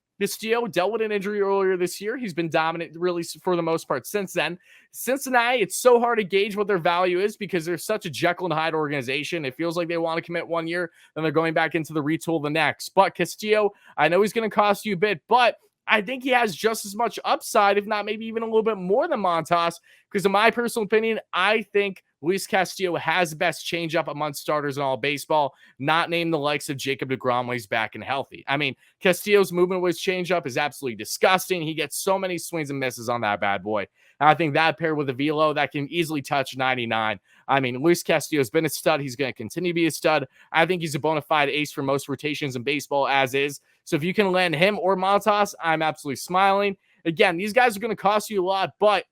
dealt with an injury earlier this year. He's been dominant really for the most part since then. Cincinnati, it's so hard to gauge what their value is because they're such a Jekyll and Hyde organization. It feels like they want to commit 1 year, then they're going back into the retool the next. But Castillo, I know he's going to cost you a bit, but I think he has just as much upside, if not maybe even a little bit more than Montas, because in my personal opinion, I think Luis Castillo has the best changeup amongst starters in all baseball, not named the likes of Jacob deGrom when he's back and healthy. I mean, Castillo's movement with his changeup is absolutely disgusting. He gets so many swings and misses on that bad boy. And I think that paired with a velo that can easily touch 99. I mean, Luis Castillo's been a stud. He's going to continue to be a stud. I think he's a bona fide ace for most rotations in baseball as is. So if you can land him or Montas, I'm absolutely smiling. Again, these guys are going to cost you a lot, but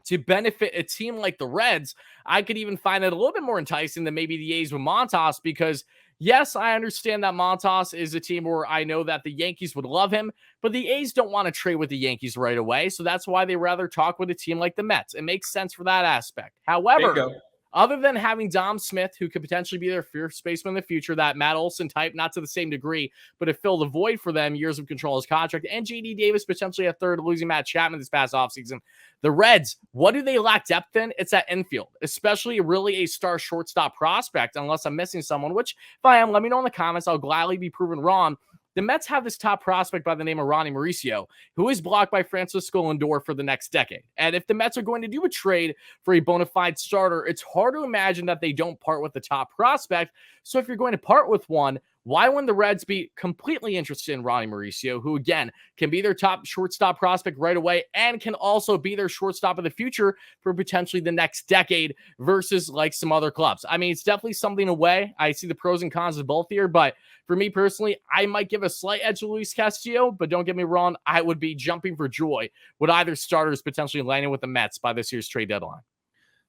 to benefit a team like the Reds, I could even find it a little bit more enticing than maybe the A's with Montas because, yes, I understand that Montas is a team where I know that the Yankees would love him, but the A's don't want to trade with the Yankees right away, so that's why they rather talk with a team like the Mets. It makes sense for that aspect. However, other than having Dom Smith, who could potentially be their first baseman in the future, that Matt Olson type, not to the same degree, but to fill the void for them, years of control of his contract, and J.D. Davis potentially a third, losing Matt Chapman this past offseason. The Reds, what do they lack depth in? It's that infield, especially really a star shortstop prospect, unless I'm missing someone, which if I am, let me know in the comments. I'll gladly be proven wrong. The Mets have this top prospect by the name of Ronnie Mauricio, who is blocked by Francisco Lindor for the next decade. And if the Mets are going to do a trade for a bona fide starter, it's hard to imagine that they don't part with the top prospect. So if you're going to part with one, why wouldn't the Reds be completely interested in Ronnie Mauricio, who, again, can be their top shortstop prospect right away and can also be their shortstop of the future for potentially the next decade versus like some other clubs? I mean, it's definitely something away. I see the pros and cons of both here, but for me personally, I might give a slight edge to Luis Castillo, but don't get me wrong, I would be jumping for joy with either starters potentially landing with the Mets by this year's trade deadline.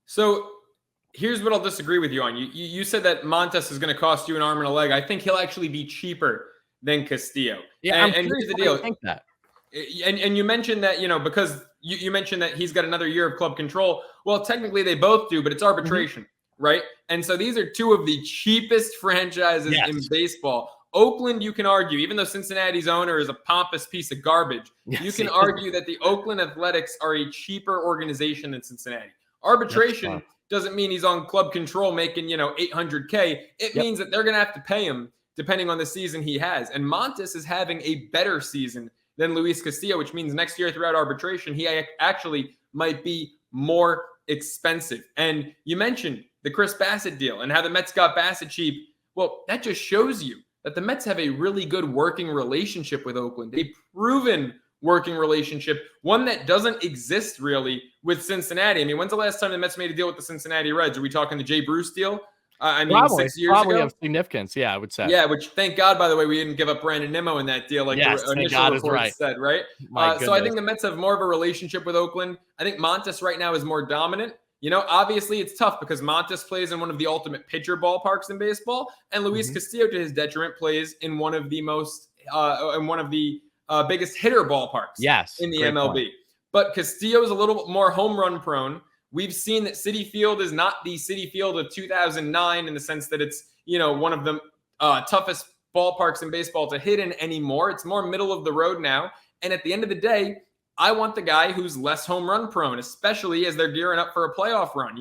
So here's what I'll disagree with you on. You said that Montas is going to cost you an arm and a leg. I think he'll actually be cheaper than Castillo. Yeah, and here's the deal. I think that. And you mentioned that, because you mentioned that he's got another year of club control. Well, technically they both do, but it's arbitration, right? And so these are two of the cheapest franchises in baseball. Oakland, you can argue, even though Cincinnati's owner is a pompous piece of garbage, you can argue that the Oakland Athletics are a cheaper organization than Cincinnati. Arbitration doesn't mean he's on club control making, $800K. It means that they're going to have to pay him depending on the season he has. And Montas is having a better season than Luis Castillo, which means next year throughout arbitration, he actually might be more expensive. And you mentioned the Chris Bassett deal and how the Mets got Bassett cheap. Well, that just shows you that the Mets have a really good working relationship with Oakland. A proven working relationship, one that doesn't exist really with Cincinnati. I mean, when's the last time the Mets made a deal with the Cincinnati Reds? Are we talking the Jay Bruce deal? Probably, 6 years ago? Of significance, yeah, I would say. Yeah, which thank God, by the way, we didn't give up Brandon Nimmo in that deal like the initial reports said, right? So I think the Mets have more of a relationship with Oakland. I think Montas right now is more dominant. Obviously it's tough because Montas plays in one of the ultimate pitcher ballparks in baseball, and Luis Castillo, to his detriment, plays in one of the biggest hitter ballparks in the MLB. Point. But Castillo is a little bit more home run prone. We've seen that Citi Field is not the Citi Field of 2009 in the sense that it's, one of the toughest ballparks in baseball to hit in anymore. It's more middle of the road now. And at the end of the day, I want the guy who's less home run prone, especially as they're gearing up for a playoff run.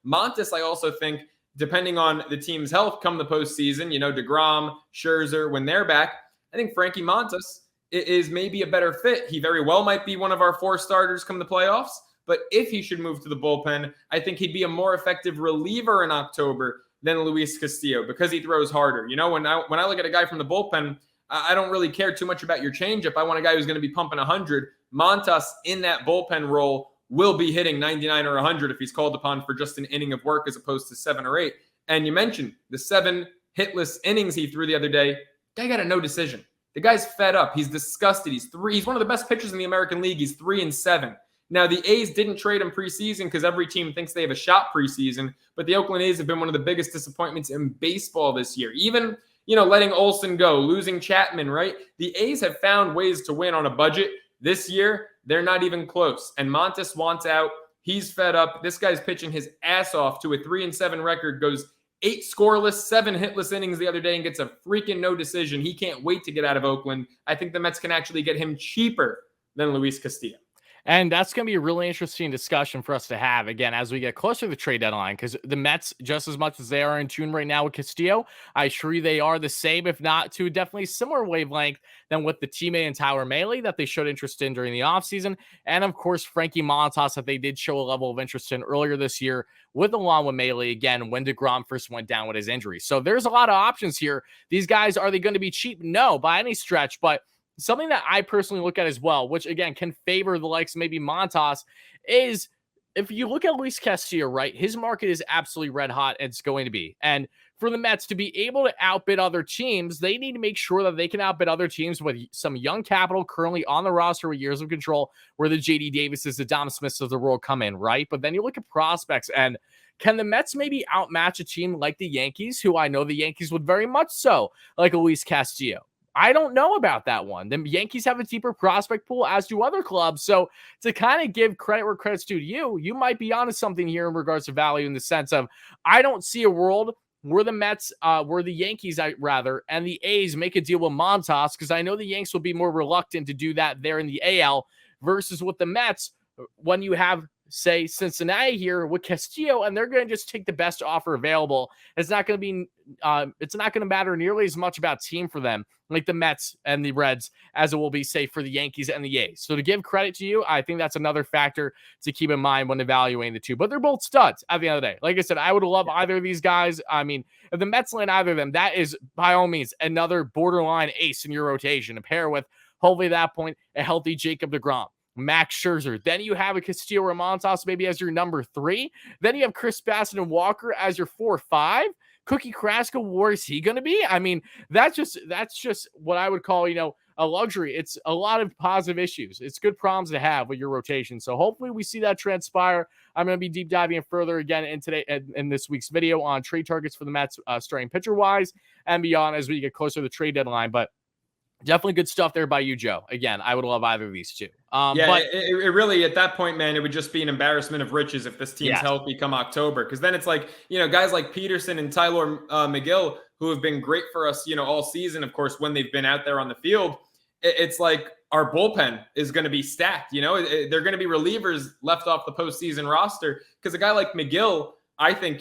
Montas, I also think, depending on the team's health come the postseason, deGrom, Scherzer, when they're back, I think Frankie Montas is maybe a better fit. He very well might be one of our 4 starters come the playoffs. But if he should move to the bullpen, I think he'd be a more effective reliever in October than Luis Castillo because he throws harder. When I look at a guy from the bullpen, I don't really care too much about your changeup. I want a guy who's going to be pumping 100. Montas in that bullpen role will be hitting 99 or 100 if he's called upon for just an inning of work as opposed to 7 or 8. And you mentioned the 7 hitless innings he threw the other day. Guy got a no decision. The guy's fed up. He's disgusted. He's one of the best pitchers in the American League. He's 3-7. Now, the A's didn't trade him preseason because every team thinks they have a shot preseason, but the Oakland A's have been one of the biggest disappointments in baseball this year. Even, letting Olson go, losing Chapman, right? The A's have found ways to win on a budget. This year, they're not even close. And Montas wants out. He's fed up. This guy's pitching his ass off to a 3-7 record, goes 8 scoreless, 7 hitless innings the other day and gets a freaking no decision. He can't wait to get out of Oakland. I think the Mets can actually get him cheaper than Luis Castillo. And that's going to be a really interesting discussion for us to have again as we get closer to the trade deadline, because the Mets, just as much as they are in tune right now with Castillo, I assure you they are the same, if not to definitely similar wavelength than with the teammate and Tyler Mahle that they showed interest in during the offseason. And of course, Frankie Montas that they did show a level of interest in earlier this year along with Mahle again when DeGrom first went down with his injury. So there's a lot of options here. These guys, are they going to be cheap? No, by any stretch, but something that I personally look at as well, which again can favor the likes of maybe Montas, is if you look at Luis Castillo, right? His market is absolutely red hot, and it's going to be. And for the Mets to be able to outbid other teams, they need to make sure that they can outbid other teams with some young capital currently on the roster with years of control, where the JD Davises, the Dom Smiths of the world come in, right? But then you look at prospects, and can the Mets maybe outmatch a team like the Yankees, who I know the Yankees would very much so like Luis Castillo? I don't know about that one. The Yankees have a deeper prospect pool, as do other clubs. So to kind of give credit where credit's due to you might be onto something here in regards to value, in the sense of, I don't see a world where the Mets, where the Yankees, and the A's make a deal with Montas, because I know the Yanks will be more reluctant to do that there in the AL versus with the Mets when you have, say, Cincinnati here with Castillo, and they're going to just take the best offer available. It's not going to matter nearly as much about team for them, like the Mets and the Reds, as it will be, say, for the Yankees and the A's. So to give credit to you, I think that's another factor to keep in mind when evaluating the two. But they're both studs at the end of the day. Like I said, I would love either of these guys. I mean, if the Mets land either of them, that is by all means another borderline ace in your rotation to pair with, hopefully at that point, a healthy Jacob deGrom, Max Scherzer. Then you have a Castillo or Montas maybe as your number 3. Then you have Chris Bassett and Walker as your 4-5. Cookie Carrasco, where is he going to be? I mean, that's just what I would call, a luxury. It's a lot of positive issues. It's good problems to have with your rotation. So hopefully we see that transpire. I'm going to be deep diving further again in this week's video on trade targets for the Mets, starting pitcher wise and beyond, as we get closer to the trade deadline. But definitely good stuff there by you, Joe. Again, I would love either of these two. It really, at that point, man, it would just be an embarrassment of riches if this team's healthy come October. Because then it's like, guys like Peterson and Tyler McGill, who have been great for us, all season, of course, when they've been out there on the field. It's like our bullpen is going to be stacked. They're going to be relievers left off the postseason roster. Because a guy like McGill, I think,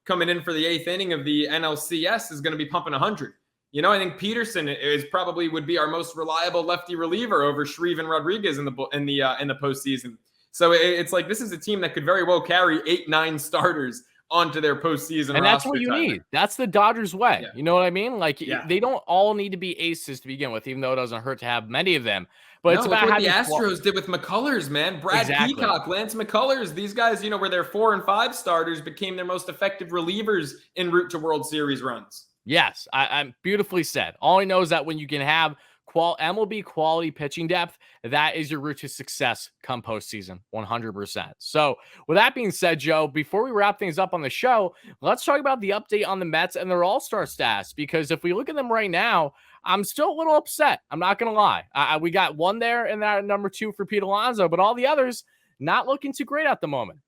coming in for the 8th inning of the NLCS is going to be pumping 100. I think Peterson would be our most reliable lefty reliever over Shreve and Rodriguez in the postseason. So it's like, this is a team that could very well carry 8-9 starters onto their postseason. And that's what you need. That's the Dodgers way. Yeah. You know what I mean? Like, they don't all need to be aces to begin with, even though it doesn't hurt to have many of them. But it's about what the Astros did with McCullers, man. Brad Peacock, Lance McCullers. These guys, were their 4 and 5 starters, became their most effective relievers en route to World Series runs. Yes, I'm beautifully said. All I know is that when you can have MLB quality pitching depth, that is your route to success come postseason, 100%. So with that being said, Joe, before we wrap things up on the show, let's talk about the update on the Mets and their all-star status, because if we look at them right now, I'm still a little upset. I'm not going to lie. We got one there and that number 2 for Pete Alonso, but all the others not looking too great at the moment.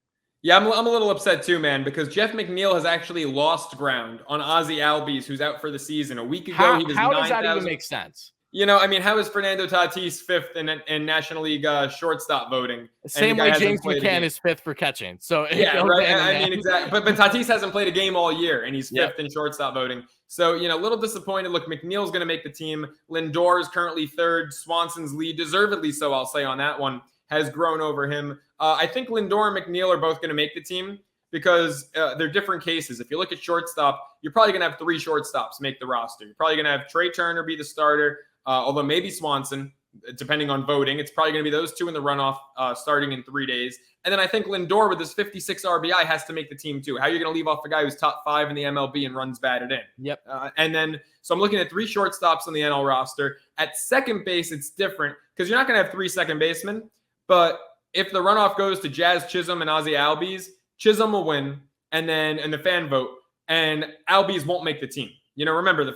Yeah, I'm a little upset too, man, because Jeff McNeil has actually lost ground on Ozzie Albies, who's out for the season. A week ago, he was 9,000. How does that even make sense? How is Fernando Tatis 5th in National League shortstop voting? Same way James McCann is 5th for catching. So yeah, right. I mean, exactly. But Tatis hasn't played a game all year, and he's 5th in shortstop voting. So, a little disappointed. Look, McNeil's going to make the team. Lindor is currently 3rd. Swanson's lead, deservedly so, I'll say on that one, has grown over him. I think Lindor and McNeil are both going to make the team because they're different cases. If you look at shortstop, you're probably going to have 3 shortstops make the roster. You're probably going to have Trey Turner be the starter, although maybe Swanson, depending on voting. It's probably going to be those 2 in the runoff starting in 3 days. And then I think Lindor with his 56 RBI has to make the team too. How are you going to leave off a guy who's top 5 in the MLB and runs batted in? Yep. And then, so I'm looking at 3 shortstops on the NL roster. At second base, it's different because you're not going to have 3 second basemen. But if the runoff goes to Jazz Chisholm and Ozzie Albies, Chisholm will win, and then in the fan vote, and Albies won't make the team. Remember,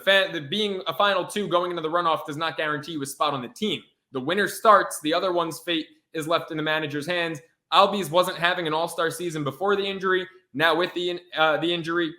being a final 2 going into the runoff does not guarantee you a spot on the team. The winner starts. The other one's fate is left in the manager's hands. Albies wasn't having an all-star season before the injury. Now with the injury,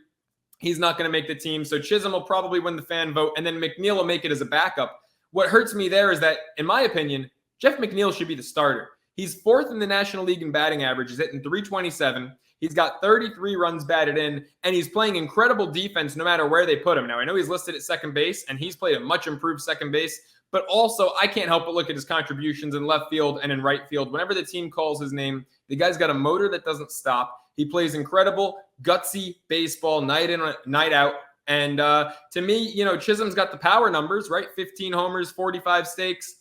he's not going to make the team. So Chisholm will probably win the fan vote, and then McNeil will make it as a backup. What hurts me there is that, in my opinion, Jeff McNeil should be the starter. He's 4th in the National League in batting average. He's hitting .327. He's got 33 runs batted in, and he's playing incredible defense no matter where they put him. Now, I know he's listed at second base, and he's played a much improved second base, but also I can't help but look at his contributions in left field and in right field. Whenever the team calls his name, the guy's got a motor that doesn't stop. He plays incredible, gutsy baseball night in, night out. And to me, Chisholm's got the power numbers, right? 15 homers, 45 steaks.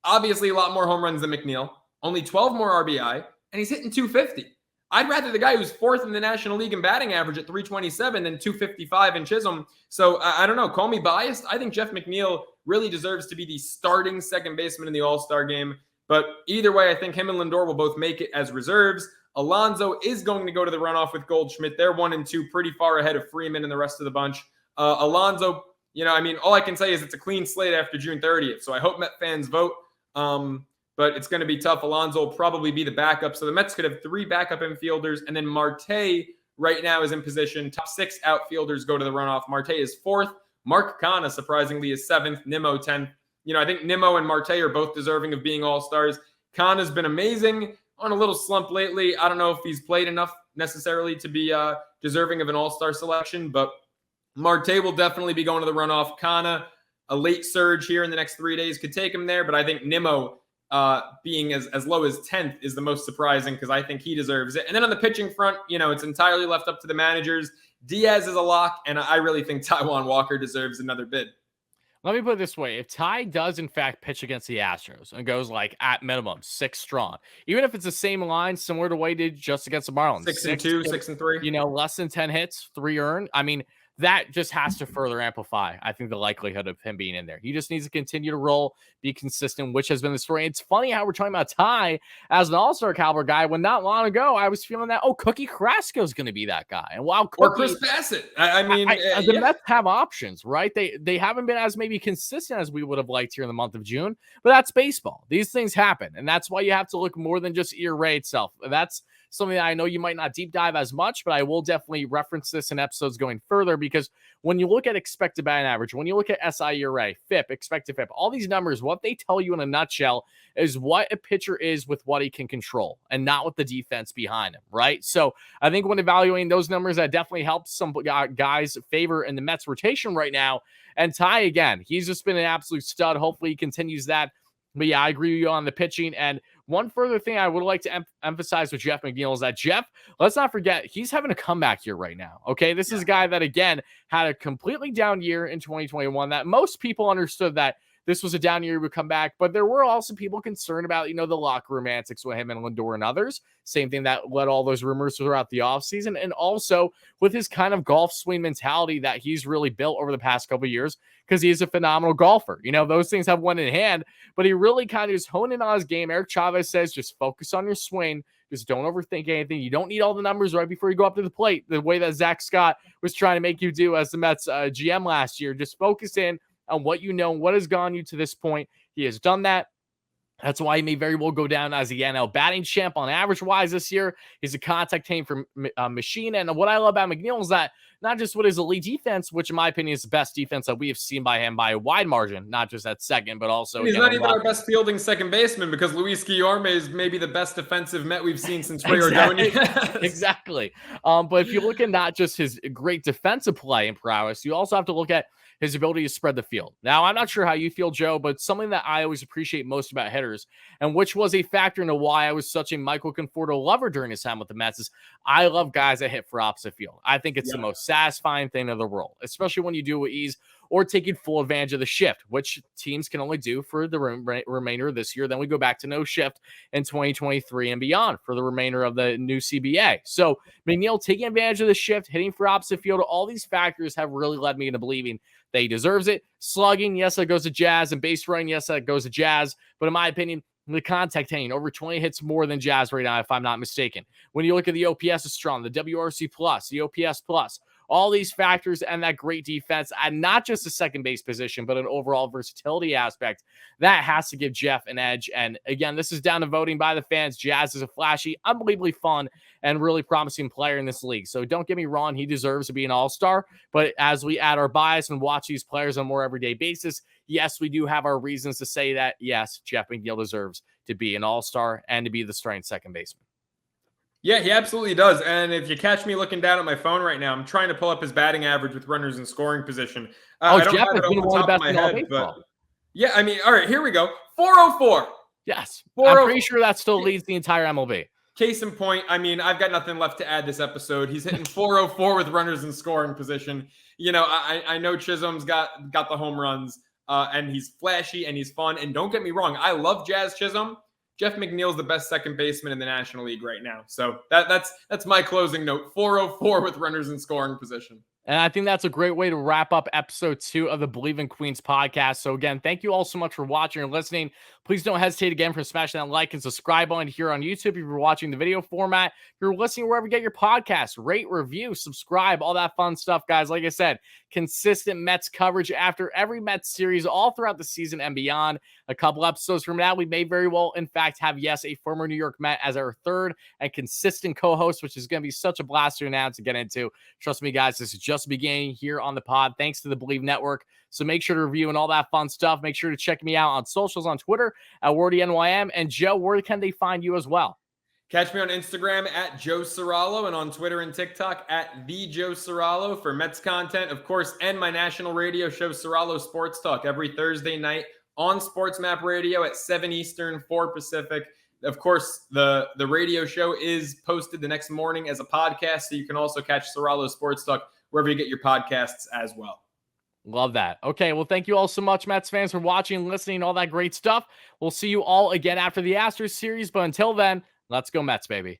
Obviously, a lot more home runs than McNeil. Only 12 more RBI, and he's hitting .250. I'd rather the guy who's 4th in the National League in batting average at .327 than .255 in Chisholm. So I don't know. Call me biased. I think Jeff McNeil really deserves to be the starting second baseman in the All-Star game. But either way, I think him and Lindor will both make it as reserves. Alonso is going to go to the runoff with Goldschmidt. They're 1 and 2, pretty far ahead of Freeman and the rest of the bunch. Alonso, all I can say is it's a clean slate after June 30th. So I hope Met fans vote. But it's going to be tough. Alonso will probably be the backup. So the Mets could have 3 backup infielders. And then Marte right now is in position. Top 6 outfielders go to the runoff. Marte is 4th. Mark Canha, surprisingly, is 7th. Nimmo 10th. I think Nimmo and Marte are both deserving of being all-stars. Canha's been amazing, on a little slump lately. I don't know if he's played enough necessarily to be deserving of an all-star selection, but Marte will definitely be going to the runoff. Canha, a late surge here in the next 3 days could take him there, but I think Nimmo being as low as 10th is the most surprising because I think he deserves it. And then on the pitching front, it's entirely left up to the managers. Diaz is a lock, and I really think Taijuan Walker deserves another bid. Let me put it this way. If Ty does, in fact, pitch against the Astros and goes at minimum 6 strong, even if it's the same line, similar to what he did just against the Marlins. 6-2, 6-3. Less than 10 hits, 3 earned. I mean, that just has to further amplify, I think, the likelihood of him being in there. He just needs to continue to roll, be consistent, which has been the story. It's funny how we're talking about Ty as an all-star caliber guy when not long ago I was feeling that, Cookie Carrasco is going to be that guy. And while or Chris Bassett. The Mets have options, right? They haven't been as maybe consistent as we would have liked here in the month of June, but that's baseball. These things happen, and that's why you have to look more than just ERA itself. That's something that I know you might not deep dive as much, but I will definitely reference this in episodes going further because when you look at expected batting average, when you look at SIERA, FIP, expected FIP, all these numbers, what they tell you in a nutshell is what a pitcher is with what he can control and not with the defense behind him, right? So I think when evaluating those numbers, that definitely helps some guys favor in the Mets rotation right now. And Ty, again, he's just been an absolute stud. Hopefully he continues that. But yeah, I agree with you on the pitching. And one further thing I would like to emphasize with Jeff McNeil is that Jeff, let's not forget, he's having a comeback year right now. Okay, this is a guy that, again, had a completely down year in 2021 that most people understood that this was a down year, he would come back. But there were also people concerned about, the locker room antics with him and Lindor and others. Same thing that led all those rumors throughout the offseason. And also with his kind of golf swing mentality that he's really built over the past couple of years because he is a phenomenal golfer. Those things have one in hand, but he really kind of just honed in on his game. Eric Chavez says, just focus on your swing. Just don't overthink anything. You don't need all the numbers right before you go up to the plate, the way that Zach Scott was trying to make you do as the Mets GM last year. Just focus in on what you know, what has gone you to this point. He has done that. That's why he may very well go down as the NL batting champ on average-wise this year. He's a contact team for machine. And what I love about McNeil is that not just with his elite defense, which in my opinion is the best defense that we have seen by him by a wide margin, not just at second, but also and he's not even our best fielding second baseman because Luis Guillorme is maybe the best defensive Met we've seen since Ray Ordonez. Exactly. But if you look at not just his great defensive play and prowess, you also have to look at his ability to spread the field. Now, I'm not sure how you feel, Joe, but something that I always appreciate most about hitters, and which was a factor into why I was such a Michael Conforto lover during his time with the Mets, is I love guys that hit for opposite field. I think it's the most satisfying thing in the world, especially when you do it with ease or taking full advantage of the shift, which teams can only do for the remainder of this year. Then we go back to no shift in 2023 and beyond for the remainder of the new CBA. So McNeil taking advantage of the shift, hitting for opposite field, all these factors have really led me into believing that he deserves it. Slugging, yes, that goes to Jazz, and base running, yes, that goes to Jazz. But in my opinion, the contact hitting, over 20 hits more than Jazz right now, if I'm not mistaken. When you look at the OPS is strong, the WRC plus, the OPS plus, all these factors and that great defense, and not just the second base position, but an overall versatility aspect, that has to give Jeff an edge. And again, this is down to voting by the fans. Jazz is a flashy, unbelievably fun, and really promising player in this league. So don't get me wrong, he deserves to be an all-star. But as we add our bias and watch these players on a more everyday basis, yes, we do have our reasons to say that, yes, Jeff McNeil deserves to be an all-star and to be the starting second baseman. Yeah, he absolutely does. And if you catch me looking down at my phone right now, I'm trying to pull up his batting average with runners in scoring position. I don't Jeff have has it been off the one of top the of best my in all head, but baseball. yeah, I mean, all right, here we go. 404. Yes. 404. I'm pretty sure that still leads the entire MLB. Case in point, I mean, I've got nothing left to add this episode. He's hitting 404 with runners in scoring position. You know, I know Chisholm's got the home runs, and he's flashy and he's fun. And don't get me wrong, I love Jazz Chisholm. Jeff McNeil's the best second baseman in the National League right now. So that's my closing note. 404 with runners in scoring position. And I think that's a great way to wrap up episode 2 of the Bleav in Queens podcast. So again, thank you all so much for watching and listening. Please don't hesitate again for smashing that like and subscribe button here on YouTube if you're watching the video format. If you're listening wherever you get your podcasts, rate, review, subscribe, all that fun stuff, guys. Like I said, consistent Mets coverage after every Mets series all throughout the season and beyond. A couple episodes from now, we may very well, in fact, have, yes, a former New York Met as our third and consistent co-host, which is going to be such a blast to announce and get into. Trust me, guys, this is just beginning here on the pod, thanks to the Bleav Network. So make sure to review and all that fun stuff. Make sure to check me out on socials on Twitter at WardyNYM. And Joe, where can they find you as well? Catch me on Instagram at Joe Serralo and on Twitter and TikTok at the Joe Serralo for Mets content, of course, and my national radio show, Serralo Sports Talk, every Thursday night on Sports Map Radio at 7 Eastern, 4 Pacific. Of course, the radio show is posted the next morning as a podcast, so you can also catch Serralo Sports Talk wherever you get your podcasts as well. Love that. Okay, well, thank you all so much, Mets fans, for watching, listening, all that great stuff. We'll see you all again after the Astros series, but until then, let's go Mets, baby.